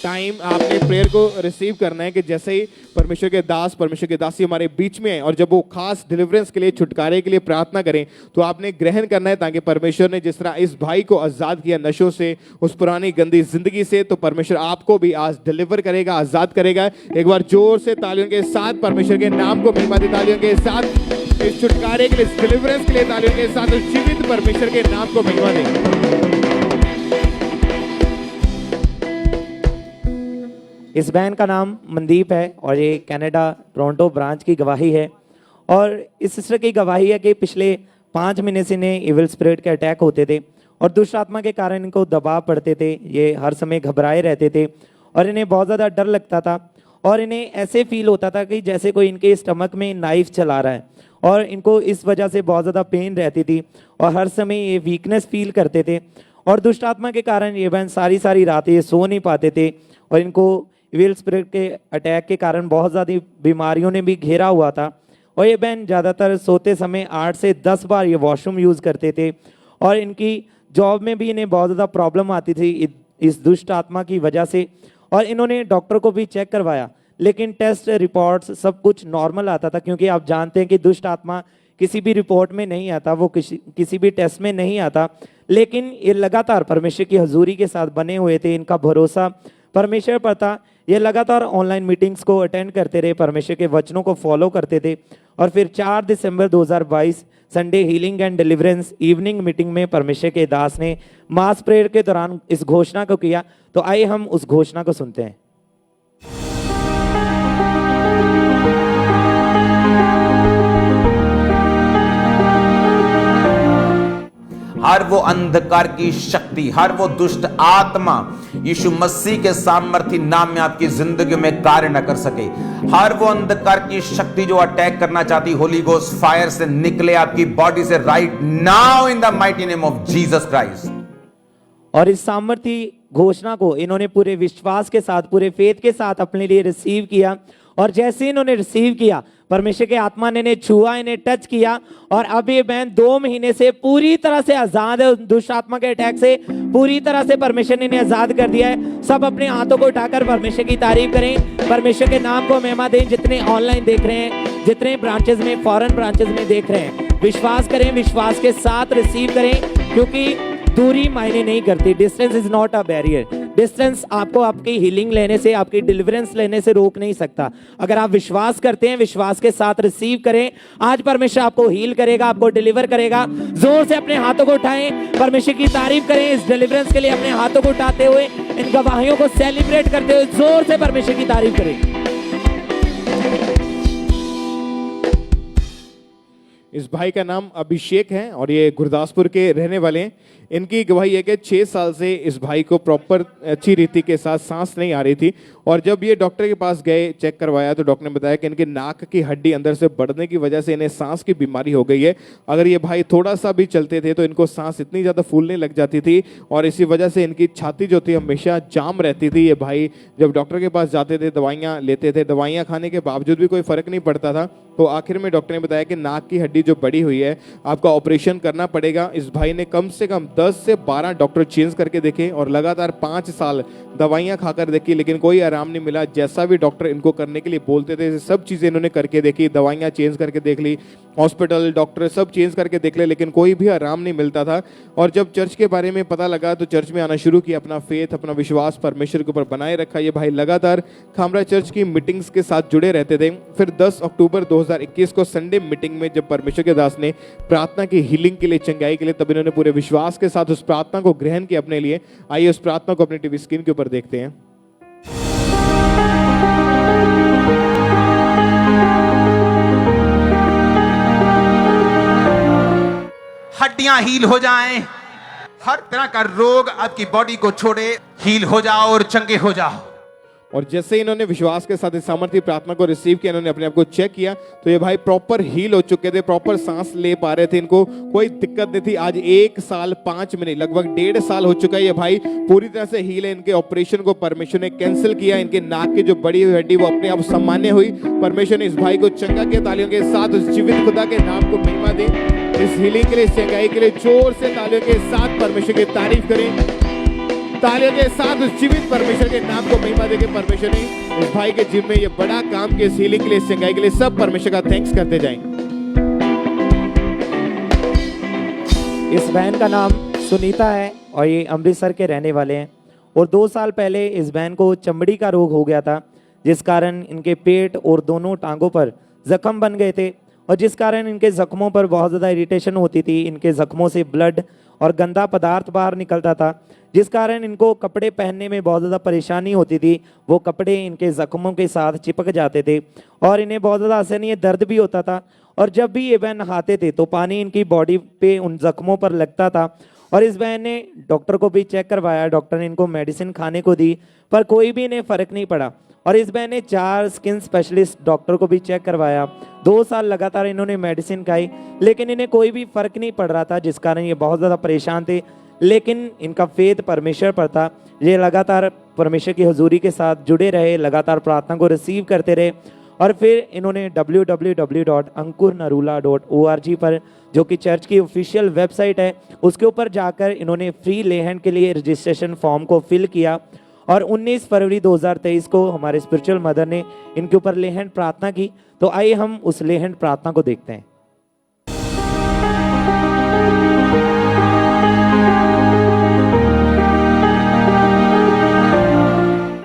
टाइम आपने प्रेयर को रिसीव करना है कि जैसे ही परमेश्वर के दास, परमेश्वर के दासी हमारे बीच में आए और जब वो खास डिलीवरेंस के लिए, छुटकारे के लिए प्रार्थना करें तो आपने ग्रहण करना है, ताकि परमेश्वर ने जिस तरह इस भाई को आज़ाद किया नशों से, उस पुरानी गंदी जिंदगी से, तो परमेश्वर आपको भी आज डिलीवर करेगा, आज़ाद करेगा। एक बार जोर से तालियों के साथ परमेश्वर के नाम को महिमा दी, तालियों के साथ। इस छुटकारे के लिए, इस डिलीवरेंस के लिए तालियों के साथ उस जीवित परमेश्वर के नाम को महिमा दें। इस बहन का नाम मनदीप है और ये कनाडा टोरंटो ब्रांच की गवाही है। और इस सिस्टर की गवाही है कि पिछले 5 महीने से इन्हें इविल स्पिरिट के अटैक होते थे और दुष्ट आत्मा के कारण इनको दबाव पड़ते थे। ये हर समय घबराए रहते थे और इन्हें बहुत ज़्यादा डर लगता था और इन्हें ऐसे फील होता था कि जैसे कोई इनके स्टमक में नाइफ चला रहा है और इनको इस वजह से बहुत ज़्यादा पेन रहती थी और हर समय ये वीकनेस फील करते थे। और दुष्ट आत्मा के कारण ये बहन सारी रातें ये सो नहीं पाते थे और इनको इविल स्पिरिट के अटैक के कारण बहुत ज़्यादा बीमारियों ने भी घेरा हुआ था। और ये बहन ज़्यादातर सोते समय 8 से 10 बार ये वॉशरूम यूज़ करते थे और इनकी जॉब में भी इन्हें बहुत ज़्यादा प्रॉब्लम आती थी इस दुष्ट आत्मा की वजह से। और इन्होंने डॉक्टर को भी चेक करवाया लेकिन टेस्ट रिपोर्ट्स सब कुछ नॉर्मल आता था, क्योंकि आप जानते हैं कि दुष्ट आत्मा किसी भी रिपोर्ट में नहीं आता, वो किसी भी टेस्ट में नहीं आता। लेकिन ये लगातार परमेश्वर की हजूरी के साथ बने हुए थे, इनका भरोसा परमेश्वर पर था। ये लगातार ऑनलाइन मीटिंग्स को अटेंड करते रहे, परमेश्वर के वचनों को फॉलो करते थे। और फिर 4 दिसंबर 2022 Sunday healing and deliverance evening meeting में परमेश्वर के दास ने मास प्रेयर के दौरान इस घोषणा को किया। तो आइए हम उस घोषणा को सुनते हैं। हर वो अंधकार की शक्ति, हर वो दुष्ट आत्मा यीशु मसीह के सामर्थी नाम में आपकी जिंदगी में कार्य न कर सके। हर वो अंधकार की शक्ति जो अटैक करना चाहती, होली गोस्ट फायर से निकले आपकी बॉडी से right now in the mighty name of Jesus Christ. और इस सामर्थी घोषणा को इन्होंने पूरे विश्वास के साथ, पूरे फेथ के साथ अपने लिए रिसीव किया। और जैसे इन्होंने रिसीव किया, परमेश्वर के आत्मा ने इन्हें छुआ, इन्हें टच किया और अब ये बहन 2 महीने से पूरी तरह से आजाद है दुष्ट आत्मा के अटैक से। पूरी तरह से परमेश्वर ने इन्हें आजाद कर दिया है। सब अपने हाथों को उठाकर परमेश्वर की तारीफ करें, परमेश्वर के नाम को महिमा दें। जितने ऑनलाइन देख रहे हैं, जितने ब्रांचेस में, फॉरेन ब्रांचेस में देख रहे हैं, विश्वास करें, विश्वास के साथ रिसीव करें, क्योंकि दूरी मायने नहीं करती। Distance is not a barrier. Distance आपको आपकी हीलिंग लेने से, आपकी डिलीवरेंस लेने से रोक नहीं सकता। अगर आप विश्वास करते हैं, विश्वास के साथ रिसीव करें। आज परमेश्वर आपको हील करेगा, आपको डिलीवर करेगा। जोर से अपने हाथों को उठाएं, परमेश्वर की तारीफ करें। इस डिलीवरेंस के लिए अपने हाथों को उठाते हुए, इन गवाहियों को सेलिब्रेट करते हुए जोर से परमेश्वर की तारीफ करें। इस भाई का नाम अभिषेक है और ये गुरदासपुर के रहने वाले हैं। इनकी गवाही है कि 6 साल से इस भाई को प्रॉपर अच्छी रीति के साथ सांस नहीं आ रही थी और जब ये डॉक्टर के पास गए, चेक करवाया, तो डॉक्टर ने बताया कि इनके नाक की हड्डी अंदर से बढ़ने की वजह से इन्हें सांस की बीमारी हो गई है। अगर ये भाई थोड़ा सा भी चलते थे तो इनको सांस इतनी ज़्यादा फूलने लग जाती थी और इसी वजह से इनकी छाती जो थी हमेशा जाम रहती थी। ये भाई जब डॉक्टर के पास जाते थे, दवाइयाँ लेते थे, दवाइयाँ खाने के बावजूद भी कोई फ़र्क नहीं पड़ता था। तो आखिर में डॉक्टर ने बताया कि नाक की हड्डी जो बड़ी हुई है, आपका ऑपरेशन करना पड़ेगा। इस भाई ने कम से कम 10 से 12 डॉक्टर चेंज करके देखे और लगातार 5 साल दवाइयां खाकर देखी, लेकिन कोई आराम नहीं मिला। जैसा भी डॉक्टर इनको करने के लिए बोलते थे, सब चीज़ें इन्होंने करके देखी, दवाइयां चेंज करके देख ली, हॉस्पिटल, डॉक्टर सब चेंज करके देख ले, लेकिन कोई भी आराम नहीं मिलता था। और जब चर्च के बारे में पता लगा तो चर्च में आना शुरू किया, अपना फेथ, अपना विश्वास परमेश्वर के ऊपर बनाए रखा। ये भाई लगातार खामरा चर्च की मीटिंग्स के साथ जुड़े रहते थे। फिर 10 अक्टूबर 2021 को संडे मीटिंग में जब परमेश्वर के दास ने प्रार्थना की हीलिंग के लिए, चंगाई के लिए, तब इन्होंने पूरे विश्वास के साथ उस प्रार्थना को ग्रहण किया अपने लिए। आइए उस प्रार्थना को अपनी टीवी स्क्रीन के ऊपर देखते हैं। हड्डियां हील हो जाएं, हर तरह का रोग आपकी बॉडी को छोड़े, हील हो जाओ और चंगे हो जाओ। और जैसे ही इन्होंने विश्वास के साथ इस सामर्थ्य प्रार्थना को रिसीव किया, इन्होंने अपने आप को चेक किया तो ये भाई प्रॉपर हील हो चुके थे, प्रॉपर सांस ले पा रहे थे, इनको कोई दिक्कत नहीं थी। आज 1 साल 5 महीने, लगभग 1.5 साल हो चुका है। ये भाई पूरी तरह से हील है। इनके ऑपरेशन को परमेश्वर ने कैंसिल किया। इनके नाक की जो बड़ी हुई हड्डी वो अपने आप सामान्य हुई। परमेश्वर ने इस भाई को चंगा किया। तालियों के साथ उस जीवित खुदा के नाम को महिमा दी। इस हीलिंग के लिए, इस चंगाई के लिए जोर से तालियों के साथ परमेश्वर की तारीफ करें। तालियों के साथ उस जीवित परमेश्वर के नाम को महिमा देके परमेश्वर ने इस भाई के जीवन में ये बड़ा काम किया। इस हीलिंग के लिए, इस चंगाई के लिए सब परमेश्वर का थैंक्स करते जाएं। इस बहन का नाम सुनीता है और ये अमृतसर के रहने वाले हैं। और 2 साल पहले इस बहन को चमड़ी का रोग हो गया था, जिस कारण इनके पेट और दोनों टांगों पर जख्म बन गए थे। और जिस कारण इनके जख्मों पर बहुत ज़्यादा इरिटेशन होती थी, इनके जख्मों से ब्लड और गंदा पदार्थ बाहर निकलता था, जिस कारण इनको कपड़े पहनने में बहुत ज़्यादा परेशानी होती थी। वो कपड़े इनके जख्मों के साथ चिपक जाते थे और इन्हें बहुत ज़्यादा असहनीय दर्द भी होता था। और जब भी ये बहन नहाते थे तो पानी इनकी बॉडी पे उन जख्मों पर लगता था। और इस बहन ने डॉक्टर को भी चेक करवाया, डॉक्टर ने इनको मेडिसिन खाने को दी, पर कोई भी इन्हें फ़र्क नहीं पड़ा। और इस बहन ने 4 स्किन स्पेशलिस्ट डॉक्टर को भी चेक करवाया, 2 साल लगातार इन्होंने मेडिसिन खाई, लेकिन इन्हें कोई भी फ़र्क नहीं पड़ रहा था, जिस कारण ये बहुत ज़्यादा परेशान थे। लेकिन इनका फेथ परमेश्वर पर था, ये लगातार परमेश्वर की हुजूरी के साथ जुड़े रहे, लगातार प्रार्थना को रिसीव करते रहे। और फिर इन्होंने www.ankurnarula.org पर, जो कि चर्च की ऑफिशियल वेबसाइट है, उसके ऊपर जाकर इन्होंने फ्री लेहैंड के लिए रजिस्ट्रेशन फॉर्म को फिल किया। और 19 फरवरी 2023 को हमारे स्पिरिचुअल मदर ने इनके ऊपर लेहैंड प्रार्थना की। तो आइए हम उस लेहैंड प्रार्थना को देखते हैं।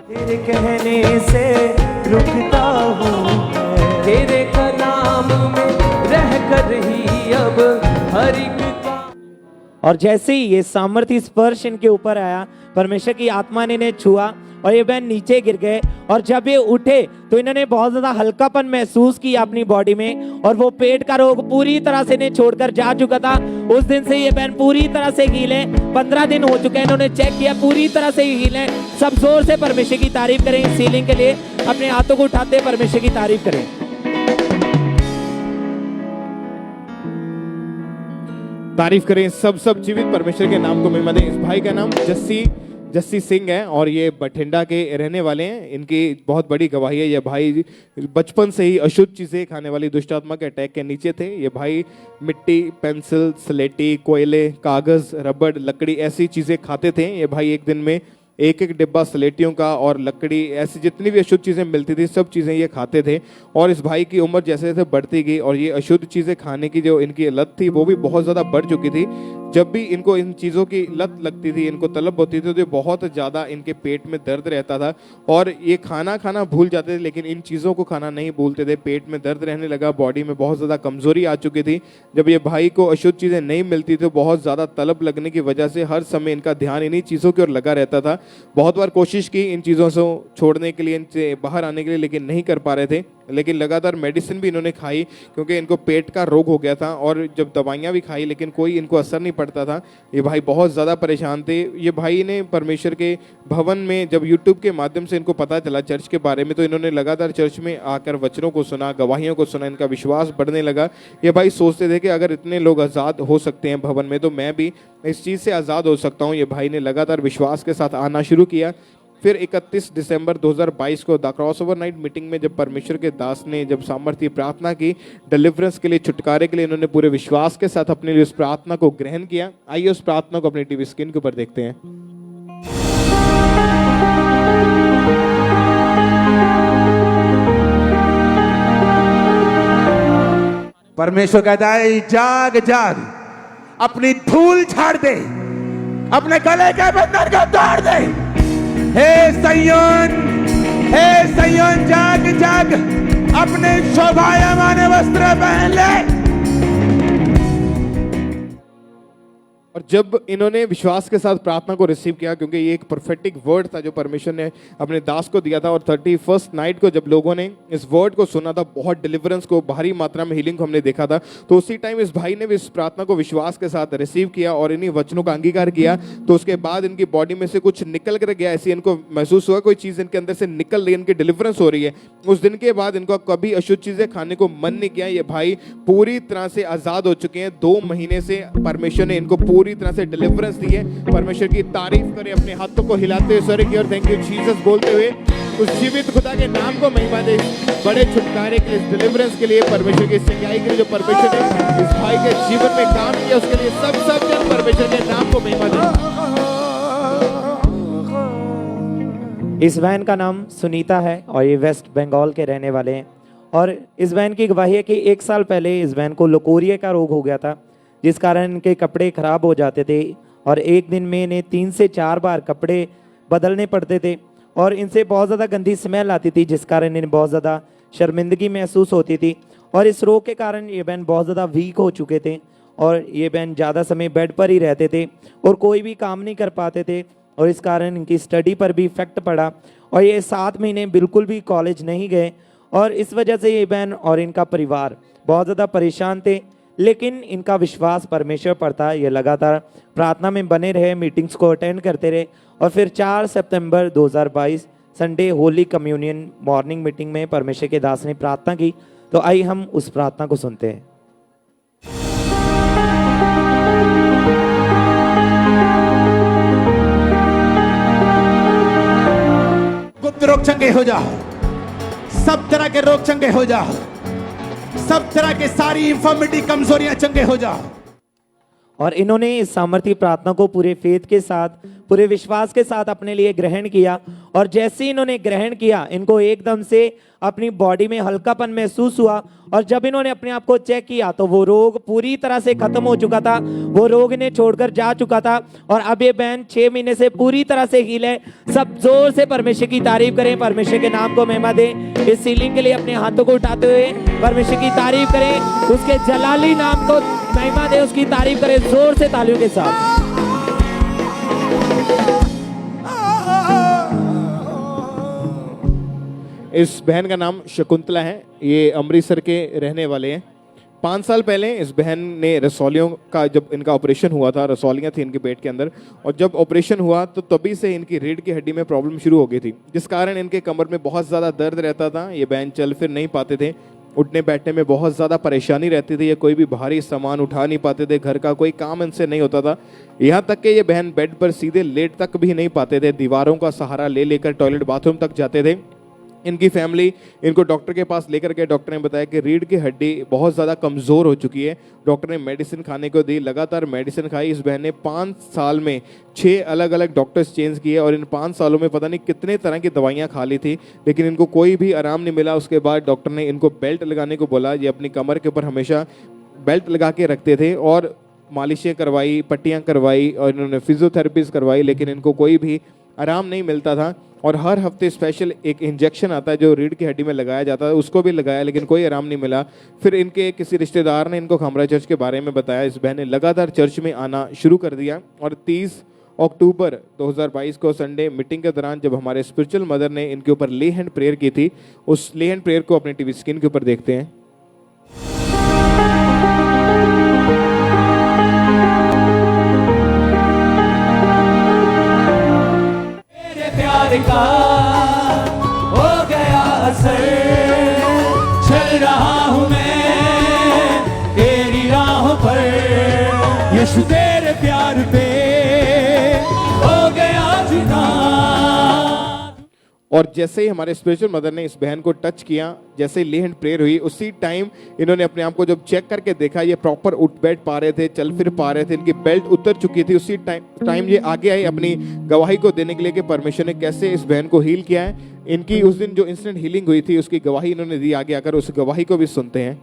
तेरे कहने से रुकता हूँ, तेरे कलाम में रहकर ही अब हर एक। और जैसे ही ये सामर्थ्य स्पर्श इनके ऊपर आया, परमेश्वर की आत्मा ने इन्हें छुआ और ये बहन नीचे गिर गए। और जब ये उठे तो इन्होंने बहुत ज्यादा हल्कापन महसूस किया अपनी बॉडी में, और वो पेट का रोग पूरी तरह से इन्हें छोड़कर जा चुका था। उस दिन से ये बहन पूरी तरह से हील है। 15 दिन हो चुके हैं, इन्होंने चेक किया, पूरी तरह से हील है। सब जोर से परमेश्वर की तारीफ करें इस हीलिंग के लिए, अपने हाथों को उठाते परमेश्वर की तारीफ करें। तारीफ करें सब जीवित परमेश्वर के नाम को महिमा दें। इस भाई का नाम जस्सी सिंह है और ये बठिंडा के रहने वाले हैं। इनकी बहुत बड़ी गवाही है। ये भाई बचपन से ही अशुद्ध चीज़ें खाने वाली दुष्ट आत्मा के अटैक के नीचे थे। ये भाई मिट्टी, पेंसिल, स्लेटी, कोयले, कागज़, रबड़, लकड़ी ऐसी चीज़ें खाते थे। ये भाई एक दिन में एक डिब्बा स्लेटियों का और लकड़ी, ऐसी जितनी भी अशुद्ध चीज़ें मिलती थी सब चीज़ें ये खाते थे। और इस भाई की उम्र जैसे जैसे बढ़ती गई और ये अशुद्ध चीज़ें खाने की जो इनकी लत थी वो भी बहुत ज़्यादा बढ़ चुकी थी। जब भी इनको इन चीज़ों की लत लगती थी, इनको तलब होती थी, तो बहुत ज़्यादा इनके पेट में दर्द रहता था और ये खाना भूल जाते थे, लेकिन इन चीज़ों को खाना नहीं भूलते थे। पेट में दर्द रहने लगा, बॉडी में बहुत ज़्यादा कमज़ोरी आ चुकी थी। जब ये भाई को अशुद्ध चीज़ें नहीं मिलती तो बहुत ज़्यादा तलब लगने की वजह से हर समय इनका ध्यान इन्हीं चीज़ों की ओर लगा रहता था। बहुत बार कोशिश की इन चीज़ों से छोड़ने के लिए, इनसे बाहर आने के लिए, लेकिन नहीं कर पा रहे थे। लेकिन लगातार मेडिसिन भी इन्होंने खाई क्योंकि इनको पेट का रोग हो गया था, और जब दवाइयाँ भी खाई लेकिन कोई इनको असर नहीं पड़ता था। ये भाई बहुत ज़्यादा परेशान थे। ये भाई ने परमेश्वर के भवन में जब यूट्यूब के माध्यम से इनको पता चला चर्च के बारे में, तो इन्होंने लगातार चर्च में आकर वचनों को सुना, गवाहियों को सुना, इनका विश्वास बढ़ने लगा। ये भाई सोचते थे कि अगर इतने लोग आज़ाद हो सकते हैं भवन में तो मैं भी इस चीज़ से आज़ाद हो सकता हूँ। ये भाई ने लगातार विश्वास के साथ आना शुरू किया। फिर 31 दिसंबर 2022 को द क्रॉसओवर नाइट मीटिंग में जब परमेश्वर के दास ने जब सामर्थ्य प्रार्थना की डिलीवरेंस के लिए, छुटकारे के लिए, इन्होंने पूरे विश्वास के साथ अपने लिए उस प्रार्थना को ग्रहण किया। आइए उस प्रार्थना को अपनी टीवी स्क्रीन के ऊपर देखते हैं। परमेश्वर कहता है जाग जाग, अपनी धूल झाड़ दे, अपने गले के बंधन को तोड़ दे। हे सैयोन जाग जाग, अपने शोभायमान वस्त्र पहन ले। और जब इन्होंने विश्वास के साथ प्रार्थना को रिसीव किया, क्योंकि ये एक प्रोफेटिक वर्ड था जो परमेश्वर ने अपने दास को दिया था, और 31st नाइट को जब लोगों ने इस वर्ड को सुना था, बहुत डिलीवरेंस को, भारी मात्रा में हीलिंग को हमने देखा था, तो उसी टाइम इस भाई ने भी इस प्रार्थना को विश्वास के साथ रिसीव किया और इन्हीं वचनों का अंगीकार किया। तो उसके बाद इनकी बॉडी में से कुछ निकल कर गया, ऐसी इनको महसूस हुआ कोई चीज़ इनके अंदर से निकल रही है, इनकी डिलीवरेंस हो रही है। उस दिन के बाद इनको कभी अशुद्ध चीज़ें खाने को मन नहीं किया। ये भाई पूरी तरह से आज़ाद हो चुके हैं। 2 महीने से परमेश्वर ने इनको पूरी तरह से डिलीवरेंस दी है। परमेश्वर की तारीफ करें, अपने हाथों को हिलाते हुए स्वर्ग की ओर थैंक यू जीसस बोलते हुए उस जीवित खुदा के नाम को महिमा दे। बड़े छुटकारे के लिए, डिलीवरेंस के लिए, परमेश्वर की सिंगाई के लिए जो परमेश्वर ने इस भाई के जीवन में काम किया, उसके लिए सब जन परमेश्वर के नाम को महिमा दे। इस बहन का नाम सुनीता है और ये वेस्ट बंगाल के रहने वाले हैं। और इस बहन की गवाही है कि 1 साल पहले इस बहन को लोकोरिया का रोग हो गया था, जिस कारण इनके कपड़े खराब हो जाते थे और एक दिन में इन्हें 3 से 4 बार कपड़े बदलने पड़ते थे और इनसे बहुत ज़्यादा गंदी स्मेल आती थी, जिस कारण इन्हें बहुत ज़्यादा शर्मिंदगी महसूस होती थी। और इस रोग के कारण ये बहन बहुत ज़्यादा वीक हो चुके थे और ये बहन ज़्यादा समय बेड पर ही रहते थे और कोई भी काम नहीं कर पाते थे और इस कारण इनकी स्टडी पर भी इफेक्ट पड़ा और ये 7 महीने बिल्कुल भी कॉलेज नहीं गए और इस वजह से ये बहन और इनका परिवार बहुत ज़्यादा परेशान थे। लेकिन इनका विश्वास परमेश्वर पर था, ये लगातार प्रार्थना में बने रहे, मीटिंग्स को अटेंड करते रहे और फिर 4 सितंबर 2022 Sunday holy communion morning meeting में परमेश्वर के दास ने प्रार्थना की। तो आइए हम उस प्रार्थना को सुनते हैं। गुप्त रोग चंगे हो जाओ, सब तरह के रोग चंगे हो जाओ, सब तरह के सारी इंफॉर्मिटी कमजोरियां चंगे हो जाओ। और इन्होंने इस सामर्थ्य प्रार्थना को पूरे फेथ के साथ, पूरे विश्वास के साथ अपने लिए ग्रहण किया और जैसे ही इन्होंने ग्रहण किया इनको एकदम से अपनी बॉडी में हल्कापन महसूस हुआ और जब इन्होंने अपने आप को चेक किया तो वो रोग पूरी तरह से खत्म हो चुका था, वो रोग इन्हें छोड़कर जा चुका था और अब ये बहन 6 महीने से पूरी तरह से हील है। सब जोर से परमेश्वर की तारीफ करें, परमेश्वर के नाम को महिमा दें। इस हीलिंग के लिए अपने हाथों को उठाते हुए परमेश्वर की तारीफ करें, उसके जलाली नाम को महिमा दें, उसकी तारीफ करें जोर से तालियों के साथ। इस बहन का नाम शकुंतला है, ये अमृतसर के रहने वाले हैं। 5 साल पहले इस बहन ने रसौलियों का, जब इनका ऑपरेशन हुआ था, रसौलियाँ थी इनके पेट के अंदर और जब ऑपरेशन हुआ तो तभी से इनकी रीढ़ की हड्डी में प्रॉब्लम शुरू हो गई थी, जिस कारण इनके कमर में बहुत ज़्यादा दर्द रहता था। ये बहन चल फिर नहीं पाते थे, उठने बैठने में बहुत ज़्यादा परेशानी रहती थी, ये कोई भी भारी सामान उठा नहीं पाते थे, घर का कोई काम इनसे नहीं होता था। यहाँ तक कि ये बहन बेड पर सीधे लेट तक भी नहीं पाते थे, दीवारों का सहारा ले लेकर टॉयलेट बाथरूम तक जाते थे। इनकी फैमिली इनको डॉक्टर के पास लेकर गए, डॉक्टर ने बताया कि रीढ़ की हड्डी बहुत ज़्यादा कमज़ोर हो चुकी है। डॉक्टर ने मेडिसिन खाने को दी, लगातार मेडिसिन खाई। इस बहन ने 5 साल में 6 अलग अलग डॉक्टर्स चेंज किए और इन 5 सालों में पता नहीं कितने तरह की दवाइयाँ खा ली थी, लेकिन इनको कोई भी आराम नहीं मिला। उसके बाद डॉक्टर ने इनको बेल्ट लगाने को बोला, ये अपनी कमर के ऊपर हमेशा बेल्ट लगा के रखते थे और मालिशें करवाई, पट्टियाँ करवाई और इन्होंने फिजियोथेरेपीज करवाई, लेकिन इनको कोई भी आराम नहीं मिलता था। और हर हफ्ते स्पेशल एक इंजेक्शन आता है जो रीढ़ की हड्डी में लगाया जाता है, उसको भी लगाया लेकिन कोई आराम नहीं मिला। फिर इनके किसी रिश्तेदार ने इनको खामरा चर्च के बारे में बताया। इस बहन ने लगातार चर्च में आना शुरू कर दिया और 30 अक्टूबर 2022 को संडे मीटिंग के दौरान जब हमारे स्पिरिचुअल मदर ने इनके ऊपर ले हैंड प्रेयर की थी, उस ले हैंड प्रेयर को अपने टीवी स्क्रीन के ऊपर देखते हैं। का हो गया असर, चल रहा हूँ मैं तेरी राहों पर, यीशु तेरे प्यार पे हो गया जुदा। और जैसे ही हमारे स्पिरिचुअल मदर ने इस बहन को टच किया, जैसे ही ले हैंड प्रेयर हुई, उसी टाइम इन्होंने अपने आप को जब चेक करके देखा, ये प्रॉपर उठ बैठ पा रहे थे, चल फिर पा रहे थे, इनकी बेल्ट उतर चुकी थी। उसी टाइम ये आगे आए अपनी गवाही को देने के लिए कि परमेश्वर ने कैसे इस बहन को हील किया है। इनकी उस दिन जो इंस्टेंट हीलिंग हुई थी उसकी गवाही इन्होंने दी। आगे आकर उस गवाही को भी सुनते हैं।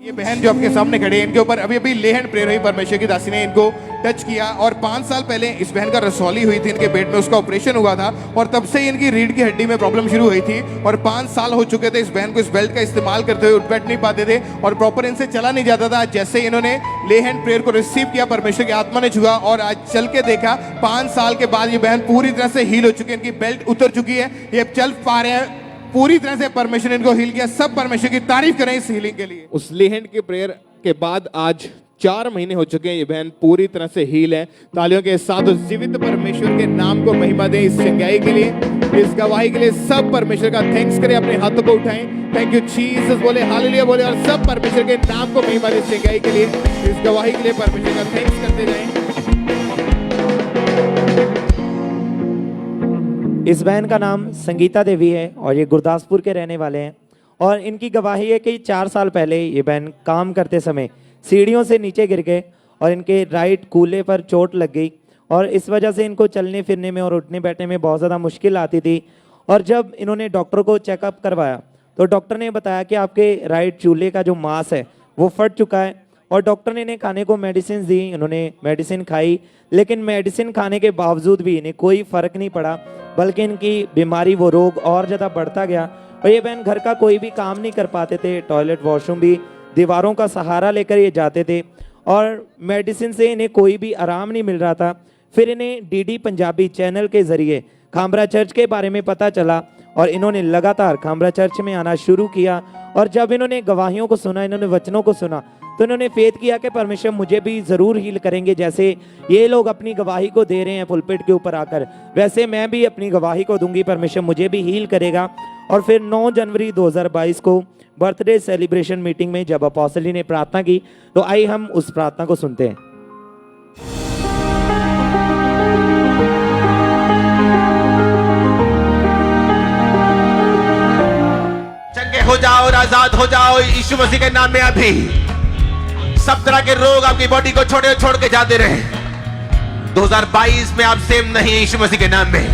ये बहन जो आपके सामने खड़े हैं, इनके ऊपर अभी अभी ले हैंड प्रेयर हुई, परमेश्वर की दासी ने इनको टच किया और 5 साल पहले इस बहन का रसौली हुई थी इनके पेट में, उसका ऑपरेशन हुआ था और तब से इनकी रीढ़ की हड्डी में प्रॉब्लम शुरू हुई थी और 5 साल हो चुके थे इस बहन को इस बेल्ट का इस्तेमाल करते हुए, उठ बैठ नहीं पाते थे और प्रॉपर इनसे चला नहीं जाता था। जैसे इन्होंने ले हैंड प्रेयर को रिसीव किया, परमेश्वर की आत्मा ने छुआ और आज चल के देखा, 5 साल के बाद ये बहन पूरी तरह से हील हो चुकी है, इनकी बेल्ट उतर चुकी है, ये चल पा रहे हैं, पूरी तरह से परमेश्वर ने इनको हील किया। सब परमेश्वर की तारीफ करें इस हीलिंग के लिए। उस ले हैंड के प्रेयर के बाद आज 4 महीने हो चुके हैं, ये बहन पूरी तरह से हील है। तालियों के साथ उस जीवित परमेश्वर के नाम को महिमा दें इस चंगाई के लिए, इस गवाही के लिए। सब परमेश्वर का थैंक्स करें, अपने हाथों को उठाएं, थैंक यू जीसस बोले, हालेलुया बोले और सब परमेश्वर के नाम को महिमा दें इस चंगाई के लिए, इस गवाही के लिए परमेश्वर का थैंक्स करते जाएं। इस बहन का नाम संगीता देवी है और ये गुरदासपुर के रहने वाले हैं और इनकी गवाही है कि 4 साल पहले ये बहन काम करते समय सीढ़ियों से नीचे गिर गए और इनके राइट कूल्हे पर चोट लग गई और इस वजह से इनको चलने फिरने में और उठने बैठने में बहुत ज़्यादा मुश्किल आती थी। और जब इन्होंने डॉक्टर को चेकअप करवाया तो डॉक्टर ने बताया कि आपके राइट चूल्हे का जो मांस है वो फट चुका है और डॉक्टर ने इन्हें खाने को मेडिसिन दी। इन्होंने मेडिसिन खाई लेकिन मेडिसिन खाने के बावजूद भी इन्हें कोई फ़र्क नहीं पड़ा। बल्कि इनकी बीमारी वो रोग और ज़्यादा बढ़ता गया। और ये बहन घर का कोई भी काम नहीं कर पाते थे, टॉयलेट वॉशरूम भी दीवारों का सहारा लेकर ये जाते थे और मेडिसिन से इन्हें कोई भी आराम नहीं मिल रहा था। फिर इन्हें डीडी पंजाबी चैनल के ज़रिए खामरा चर्च के बारे में पता चला और इन्होंने लगातार खामरा चर्च में आना शुरू किया। और जब इन्होंने गवाहियों को सुना, इन्होंने वचनों को सुना, तो इन्होंने फेथ किया कि परमेश्वर मुझे भी ज़रूर हील करेंगे। जैसे ये लोग अपनी गवाही को दे रहे हैं पुलपिट के ऊपर आकर, वैसे मैं भी अपनी गवाही को दूंगी, परमेश्वर मुझे भी हील करेगा। और फिर 9 जनवरी 2022 को बर्थडे सेलिब्रेशन मीटिंग में जब अपोस्टली ने प्रार्थना की, तो आइए हम उस प्रार्थना को सुनते हैं। चंगे हो जाओ और आजाद हो जाओ यीशु मसीह के नाम में। अभी सब तरह के रोग आपकी बॉडी को छोड़ के जाते रहे। 2022 में आप सेम नहीं है यीशु मसीह के नाम में।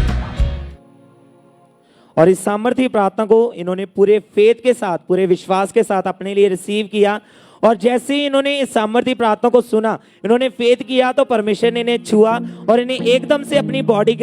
और इस सामर्थ्य प्रार्थना को इन्होंने पूरे फेथ के साथ, पूरे विश्वास के साथ अपने लिए रिसीव किया। और जैसे ही इन्होंने इस सामर्थ्य प्रार्थना को सुना, इन्होंने फेथ किया, तो परमेश्वर ने इन्हें छुआ और इन्हें एकदम से अपनी बॉडी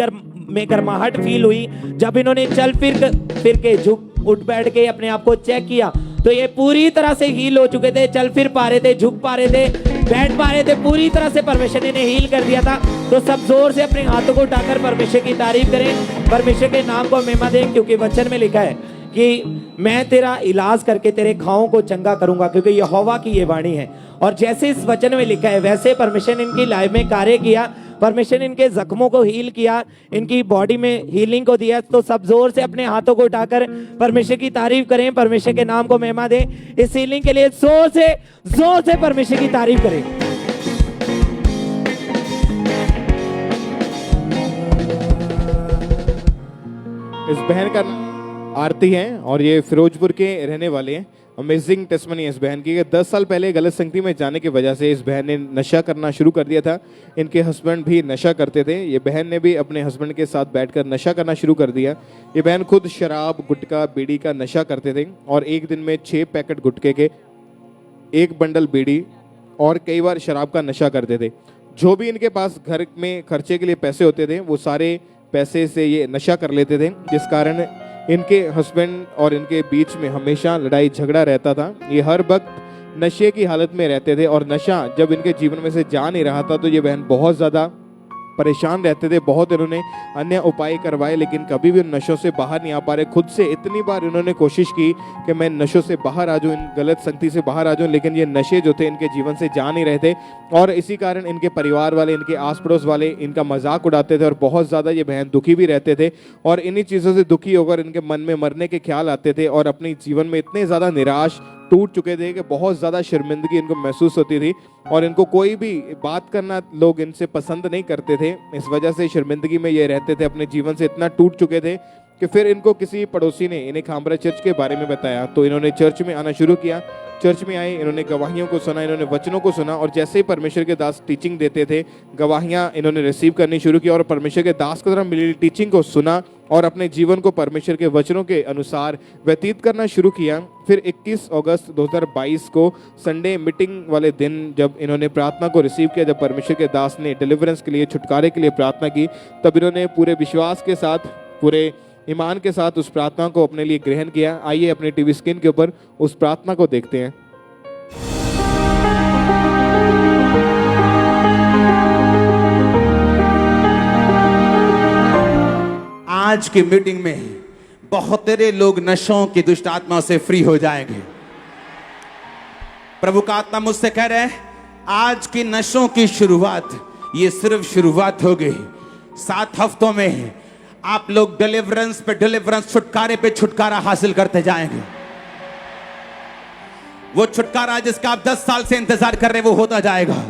में गर्माहट फील हुई। जब इन्होंने चल फिर के झुक उठ बैठ के अपने आप को चेक किया, तो ये पूरी तरह से हील हो चुके थे। चल फिर पा रहे थे, झुक पा रहे थे, बैठ पा रहे थे, पूरी तरह से परमेश्वर ने इन्हें हील कर दिया था। तो सब जोर से अपने हाथों को उठाकर परमेश्वर की तारीफ करें, परमेश्वर के नाम को महिमा दें, क्योंकि वचन में लिखा है कि मैं तेरा इलाज करके तेरे घावों को चंगा करूंगा, क्योंकि यहोवा की ये वाणी है। और जैसे इस वचन में लिखा है, वैसे परमेश्वर ने इनकी लाइफ में कार्य किया। परमेश्वर ने इनके जख्मों को हील किया, इनकी बॉडी में हीलिंग को दिया। तो सब जोर से अपने हाथों को उठाकर परमेश्वर की तारीफ करें, परमेश्वर के नाम को महिमा दें। इस हीलिंग के लिए जोर से परमेश्वर की तारीफ करें। इस बहन का नाम आरती है और ये फिरोजपुर के रहने वाले हैं। अमेजिंग टेस्टमनी है इस बहन की। 10 साल पहले गलत संगति में जाने की वजह से इस बहन ने नशा करना शुरू कर दिया था। इनके हस्बैंड भी नशा करते थे। ये बहन ने भी अपने हस्बैंड के साथ बैठकर नशा करना शुरू कर दिया। ये बहन खुद शराब, गुटखा, बीड़ी का नशा करते थे और एक दिन में 6 पैकेट गुटखे के, 1 बंडल बीड़ी और कई बार शराब का नशा करते थे। जो भी इनके पास घर में खर्चे के लिए पैसे होते थे, वो सारे पैसे से ये नशा कर लेते थे, जिस कारण इनके हस्बैंड और इनके बीच में हमेशा लड़ाई झगड़ा रहता था। ये हर वक्त नशे की हालत में रहते थे और नशा जब इनके जीवन में से जा नहीं रहा था, तो ये बहन बहुत ज़्यादा परेशान रहते थे। बहुत इन्होंने अन्य उपाय करवाए, लेकिन कभी भी उन नशों से बाहर नहीं आ पा रहे। खुद से इतनी बार इन्होंने कोशिश की कि मैं नशों से बाहर आ जाऊं, इन गलत संगति से बाहर आ जाऊं, लेकिन ये नशे जो थे इनके जीवन से जा नहीं रहे थे। और इसी कारण इनके परिवार वाले, इनके आस पड़ोस वाले इनका मजाक उड़ाते थे और बहुत ज़्यादा ये बहन दुखी भी रहते थे। और इन्हीं चीज़ों से दुखी होकर इनके मन में मरने के ख्याल आते थे और अपने जीवन में इतने ज़्यादा निराश, टूट चुके थे कि बहुत ज़्यादा शर्मिंदगी इनको महसूस होती थी और इनको कोई भी बात करना लोग इनसे पसंद नहीं करते थे। इस वजह से शर्मिंदगी में ये रहते थे, अपने जीवन से इतना टूट चुके थे कि फिर इनको किसी पड़ोसी ने इन्हें खामरा चर्च के बारे में बताया, तो इन्होंने चर्च में आना शुरू किया। चर्च में आए, इन्होंने गवाहियों को सुना, इन्होंने वचनों को सुना और जैसे ही परमेश्वर के दास टीचिंग देते थे, गवाहियाँ इन्होंने रिसीव करनी शुरू की और परमेश्वर के दास के द्वारा मिली टीचिंग को सुना और अपने जीवन को परमेश्वर के वचनों के अनुसार व्यतीत करना शुरू किया। फिर 21 अगस्त 2022 को संडे मीटिंग वाले दिन जब इन्होंने प्रार्थना को रिसीव किया, जब परमेश्वर के दास ने डिलीवरेंस के लिए, छुटकारे के लिए प्रार्थना की, तब इन्होंने पूरे विश्वास के साथ, पूरे ईमान के साथ उस प्रार्थना को अपने लिए ग्रहण किया। आइए अपने टीवी स्क्रीन के ऊपर उस प्रार्थना को देखते हैं। आज की मीटिंग में बहुत तेरे लोग नशों की दुष्ट आत्मा से फ्री हो जाएंगे। प्रभु का आत्मा मुझसे कह रहा है, आज की नशों की शुरुआत, ये सिर्फ शुरुआत हो गई। 7 हफ्तों में आप लोग डिलीवरेंस पे डिलीवरेंस, छुटकारे पे छुटकारा हासिल करते जाएंगे। वो छुटकारा जिसका आप 10 साल से इंतजार कर रहे हैं, वो होता जाएगा।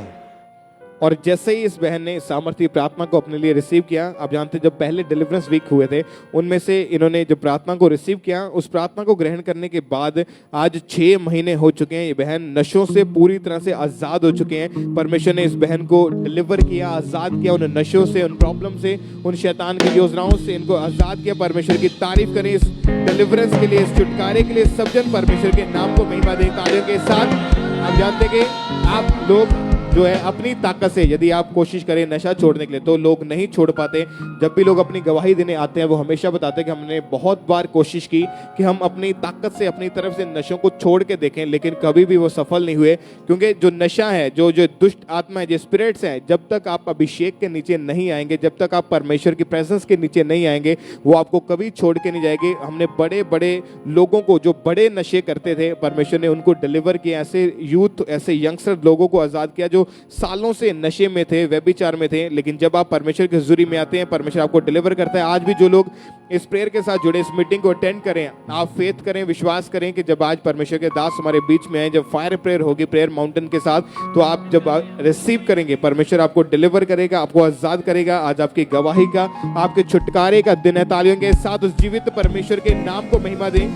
और जैसे ही इस बहन ने सामर्थ्य प्रार्थना को अपने लिए रिसीव किया, आप जानते हैं जब पहले डिलीवरेंस वीक हुए थे, उनमें से इन्होंने जब प्रार्थना को रिसीव किया, उस प्रार्थना को ग्रहण करने के बाद आज 6 महीने हो चुके हैं। ये बहन नशों से पूरी तरह से आज़ाद हो चुके हैं। परमेश्वर ने इस बहन को डिलीवर किया, आज़ाद किया, उन नशों से, उन प्रॉब्लम से, उन शैतान की योजनाओं से इनको आज़ाद किया। परमेश्वर की तारीफ करें इस डिलीवरेंस के लिए, इस छुटकारे के लिए। सब जन परमेश्वर के नाम को महिमा दें तालियों के साथ। आप जानते हैं कि आप लोग जो है अपनी ताकत से यदि आप कोशिश करें नशा छोड़ने के लिए तो लोग नहीं छोड़ पाते। जब भी लोग अपनी गवाही देने आते हैं वो हमेशा बताते हैं कि हमने बहुत बार कोशिश की कि हम अपनी ताकत से अपनी तरफ से नशों को छोड़ के देखें, लेकिन कभी भी वो सफल नहीं हुए। क्योंकि जो नशा है, जो जो दुष्ट आत्मा है, जो स्पिरिट्स हैं, जब तक आप अभिषेक के नीचे नहीं आएंगे, जब तक आप परमेश्वर की प्रेजेंस के नीचे नहीं आएंगे, वो आपको कभी छोड़ के नहीं जाएगी। हमने बड़े बड़े लोगों को जो बड़े नशे करते थे, परमेश्वर ने उनको डिलीवर किया। ऐसे यूथ, ऐसे यंगस्टर लोगों को आज़ाद किया जो सालों से नशे में थे, व्यभिचार में थे, लेकिन जब आप परमेश्वर की हुजूरी में आते हैं, परमेश्वर आपको डिलीवर करता है। आज भी जो लोग इस प्रेयर के साथ जुड़े, इस मीटिंग को अटेंड करें, आप फेथ करें, विश्वास करें कि जब आज परमेश्वर के दास हमारे बीच में आए, जब फायर प्रेयर होगी प्रेयर माउंटेन के साथ, तो आप जब रिसीव करेंगे, परमेश्वर आपको डिलीवर करेगा, आपको आजाद करेगा। आज आपकी गवाही का, आपके छुटकारे का दिन है। तालियों के साथ उस जीवित परमेश्वर के नाम को महिमा दें।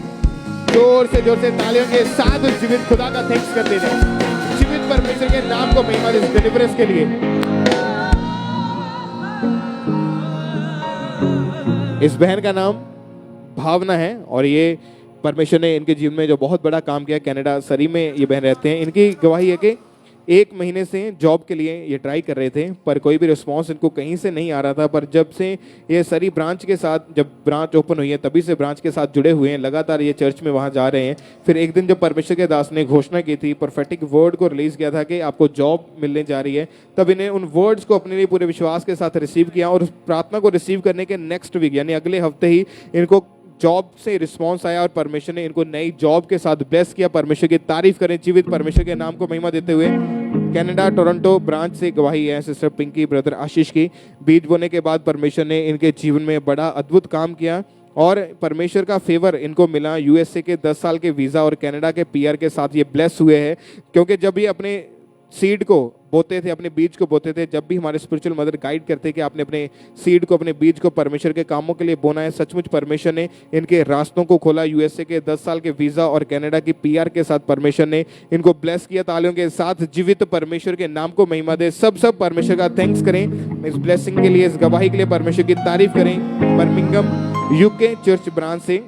जोर से तालियों के साथ उस जीवित खुदा का थैंक्स करते जाएं। जीवित परमेश्वर के नाम को महिमा दें डिलीवरेंस के लिए। इस बहन का नाम भावना है और ये परमेश्वर ने इनके जीवन में जो बहुत बड़ा काम किया। कनाडा सरी में ये बहन रहते हैं। इनकी गवाही है कि 1 महीने से जॉब के लिए ये ट्राई कर रहे थे, पर कोई भी रिस्पांस इनको कहीं से नहीं आ रहा था। पर जब से ये सरी ब्रांच के साथ, जब ब्रांच ओपन हुई है, तभी से ब्रांच के साथ जुड़े हुए हैं, लगातार ये चर्च में वहाँ जा रहे हैं। फिर एक दिन जब परमेश्वर के दास ने घोषणा की थी, प्रोफेटिक वर्ड को रिलीज किया था कि आपको जॉब मिलने जा रही है, तब इन्हें उन वर्ड्स को अपने लिए पूरे विश्वास के साथ रिसीव किया और उस प्रार्थना को रिसीव करने के नेक्स्ट वीक यानी अगले हफ्ते ही इनको जॉब से रिस्पांस आया और परमेश्वर ने इनको नई जॉब के साथ ब्लेस किया। परमेश्वर की तारीफ करें, जीवित परमेश्वर के नाम को महिमा देते हुए। कनाडा टोरंटो ब्रांच से गवाही है सिस्टर पिंकी, ब्रदर आशीष की। बीज बोने के बाद परमेश्वर ने इनके जीवन में बड़ा अद्भुत काम किया और परमेश्वर का फेवर इनको मिला। यूएसए के 10 साल के वीज़ा और कनाडा के पीआर के साथ ये ब्लेस हुए हैं। क्योंकि जब ये अपने सीड को बोते थे, अपने बीज को बोते थे, जब भी हमारे स्पिरिचुअल मदर गाइड करते कि आपने अपने सीड को, अपने बीज को परमेश्वर के कामों के लिए बोना है, सचमुच परमेश्वर ने इनके रास्तों को खोला। यूएसए के 10 साल के वीज़ा और कनाडा की पीआर के साथ परमेश्वर ने इनको ब्लेस किया। तालियों के साथ जीवित परमेश्वर के नाम को महिमा दे। सब परमेश्वर का थैंक्स करें इस ब्लेसिंग के लिए, इस गवाही के लिए परमेश्वर की तारीफ करें। बर्मिंघम यूके चर्च ब्रांच से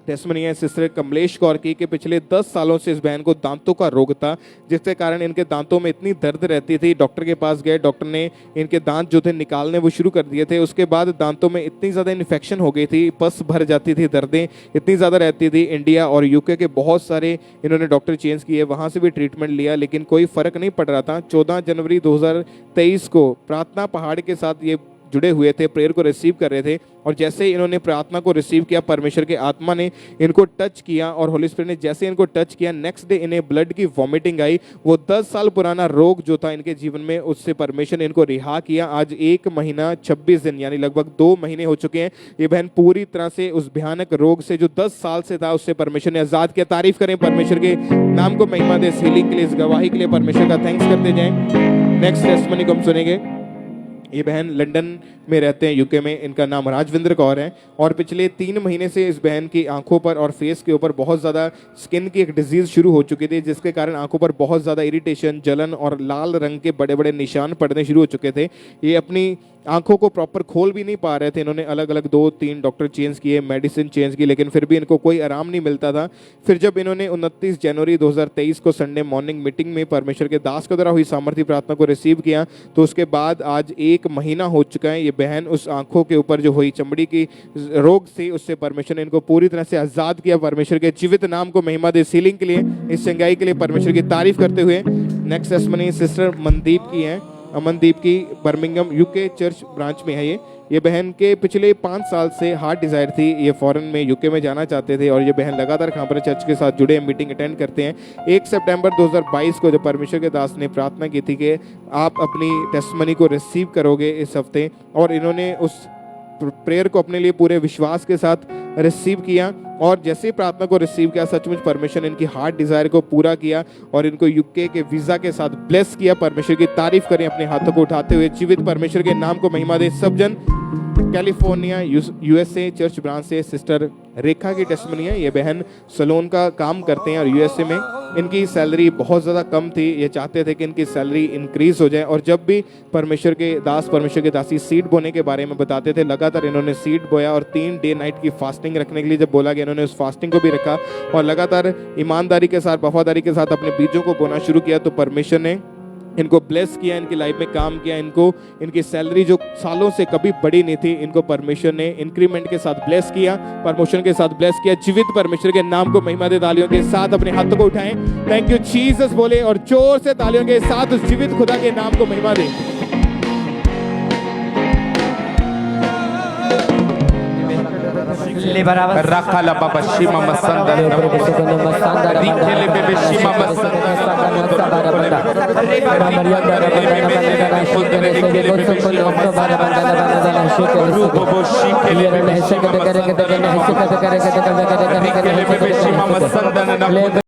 टेस्टमनी है सिस्टर कमलेश कौर की कि पिछले 10 सालों से इस बहन को दांतों का रोग था, जिसके कारण इनके दांतों में इतनी दर्द रहती थी। डॉक्टर के पास गए, डॉक्टर ने इनके दांत जो थे निकालने वो शुरू कर दिए थे। उसके बाद दांतों में इतनी ज़्यादा इन्फेक्शन हो गई थी, पस भर जाती थी, दर्दें इतनी ज़्यादा रहती थी। इंडिया और यूके के बहुत सारे इन्होंने डॉक्टर चेंज किए, वहाँ से भी ट्रीटमेंट लिया, लेकिन कोई फ़र्क नहीं पड़ रहा था। 14 जनवरी 2023 को प्रार्थना पहाड़ के साथ ये जुड़े हुए थे, प्रेयर को रिसीव कर रहे थे और जैसे ही इन्होंने प्रार्थना को रिसीव किया, परमेश्वर के आत्मा ने इनको टच किया और होली स्पिरिट ने जैसे इनको टच किया, नेक्स्ट डे इन्हें ब्लड की वॉमिटिंग आई। वो 10 साल पुराना रोग जो था इनके जीवन में, उससे परमेश्वर ने इनको रिहा किया। आज 1 महीना 26 दिन यानी लगभग 2 महीने हो चुके हैं। ये बहन पूरी तरह से उस भयानक रोग से जो 10 साल से था, उससे परमेश्वर ने आजाद किया। तारीफ करें, परमेश्वर के नाम को महिमा दे। इस हीलिंग के लिए, इस गवाही के लिए परमेश्वर का थैंक्स करते जाएं। नेक्स्ट टेस्टमनी को हम सुनेंगे। ये बहन लंदन में रहते हैं, यूके में। इनका नाम राजविंद्र कौर है और पिछले 3 महीने से इस बहन की आंखों पर और फेस के ऊपर बहुत ज़्यादा स्किन की एक डिजीज़ शुरू हो चुकी थी, जिसके कारण आंखों पर बहुत ज़्यादा इरिटेशन, जलन और लाल रंग के बड़े बड़े निशान पड़ने शुरू हो चुके थे। ये अपनी आंखों को प्रॉपर खोल भी नहीं पा रहे थे। इन्होंने अलग अलग 2-3 डॉक्टर चेंज किए, मेडिसिन चेंज की, लेकिन फिर भी इनको कोई आराम नहीं मिलता था। फिर जब इन्होंने 29 जनवरी 2023 को संडे मॉर्निंग मीटिंग में परमेश्वर के दास के द्वारा हुई सामर्थ्य प्रार्थना को रिसीव किया, तो उसके बाद आज 1 महीना हो चुका है। ये बहन उस आंखों के ऊपर जो हुई चमड़ी की रोग से, उससे परमेश्वर ने इनको पूरी तरह से आज़ाद किया। परमेश्वर के जीवित नाम को महिमा दे। सीलिंग के लिए, इस चंगाई के लिए परमेश्वर की तारीफ करते हुए नेक्स्ट टेस्टमनी सिस्टर मनदीप की है। अमनदीप की बर्मिंघम यूके चर्च ब्रांच में है। ये बहन के पिछले 5 साल से हार्ट डिज़ायर थी। ये फॉरेन में, यूके में जाना चाहते थे और ये बहन लगातार यहाँ पर चर्च के साथ जुड़े, मीटिंग अटेंड करते हैं। 1 सितंबर 2022 को जब परमेश्वर के दास ने प्रार्थना की थी कि आप अपनी टेस्टमनी को रिसीव करोगे इस हफ्ते, और इन्होंने उस प्रेयर को अपने लिए पूरे विश्वास के साथ रिसीव किया और जैसे ही प्रार्थना को रिसीव किया, सचमुच परमेश्वर ने इनकी हार्ट डिज़ायर को पूरा किया और इनको यूके के वीज़ा के साथ ब्लेस किया। परमेश्वर की तारीफ करें अपने हाथों को उठाते हुए। जीवित परमेश्वर के नाम को महिमा दे। सब जन कैलिफोर्निया यूएसए चर्च ब्रांच से सिस्टर रेखा की टेस्टमनी है। ये बहन सलोन का काम करते हैं और यूएसए में इनकी सैलरी बहुत ज़्यादा कम थी। ये चाहते थे कि इनकी सैलरी इंक्रीज़ हो जाए और जब भी परमेश्वर के दास, परमेश्वर के दासी सीड बोने के बारे में बताते थे, लगातार इन्होंने सीड बोया और 3 डे नाइट की फास्टिंग रखने के लिए जब बोला गया, इन्होंने उस फास्टिंग को भी रखा और लगातार ईमानदारी के साथ, वफादारी के साथ अपने बीजों को बोना शुरू किया। तो परमेश्वर ने इनको ब्लेस किया, इनकी लाइफ में काम किया, इनको इनकी सैलरी जो सालों से कभी बड़ी नहीं थी, इनको परमेश्वर ने इंक्रीमेंट के साथ ब्लेस किया, प्रमोशन के साथ ब्लेस किया। जीवित परमेश्वर के नाम को महिमा दे। तालियों के साथ अपने हाथों को उठाएं, थैंक यू जीसस बोले और जोर से तालियों के साथ उस जीवित खुदा के नाम को महिमा दें। Raka la baba shima masanda rikele bebe shima masanda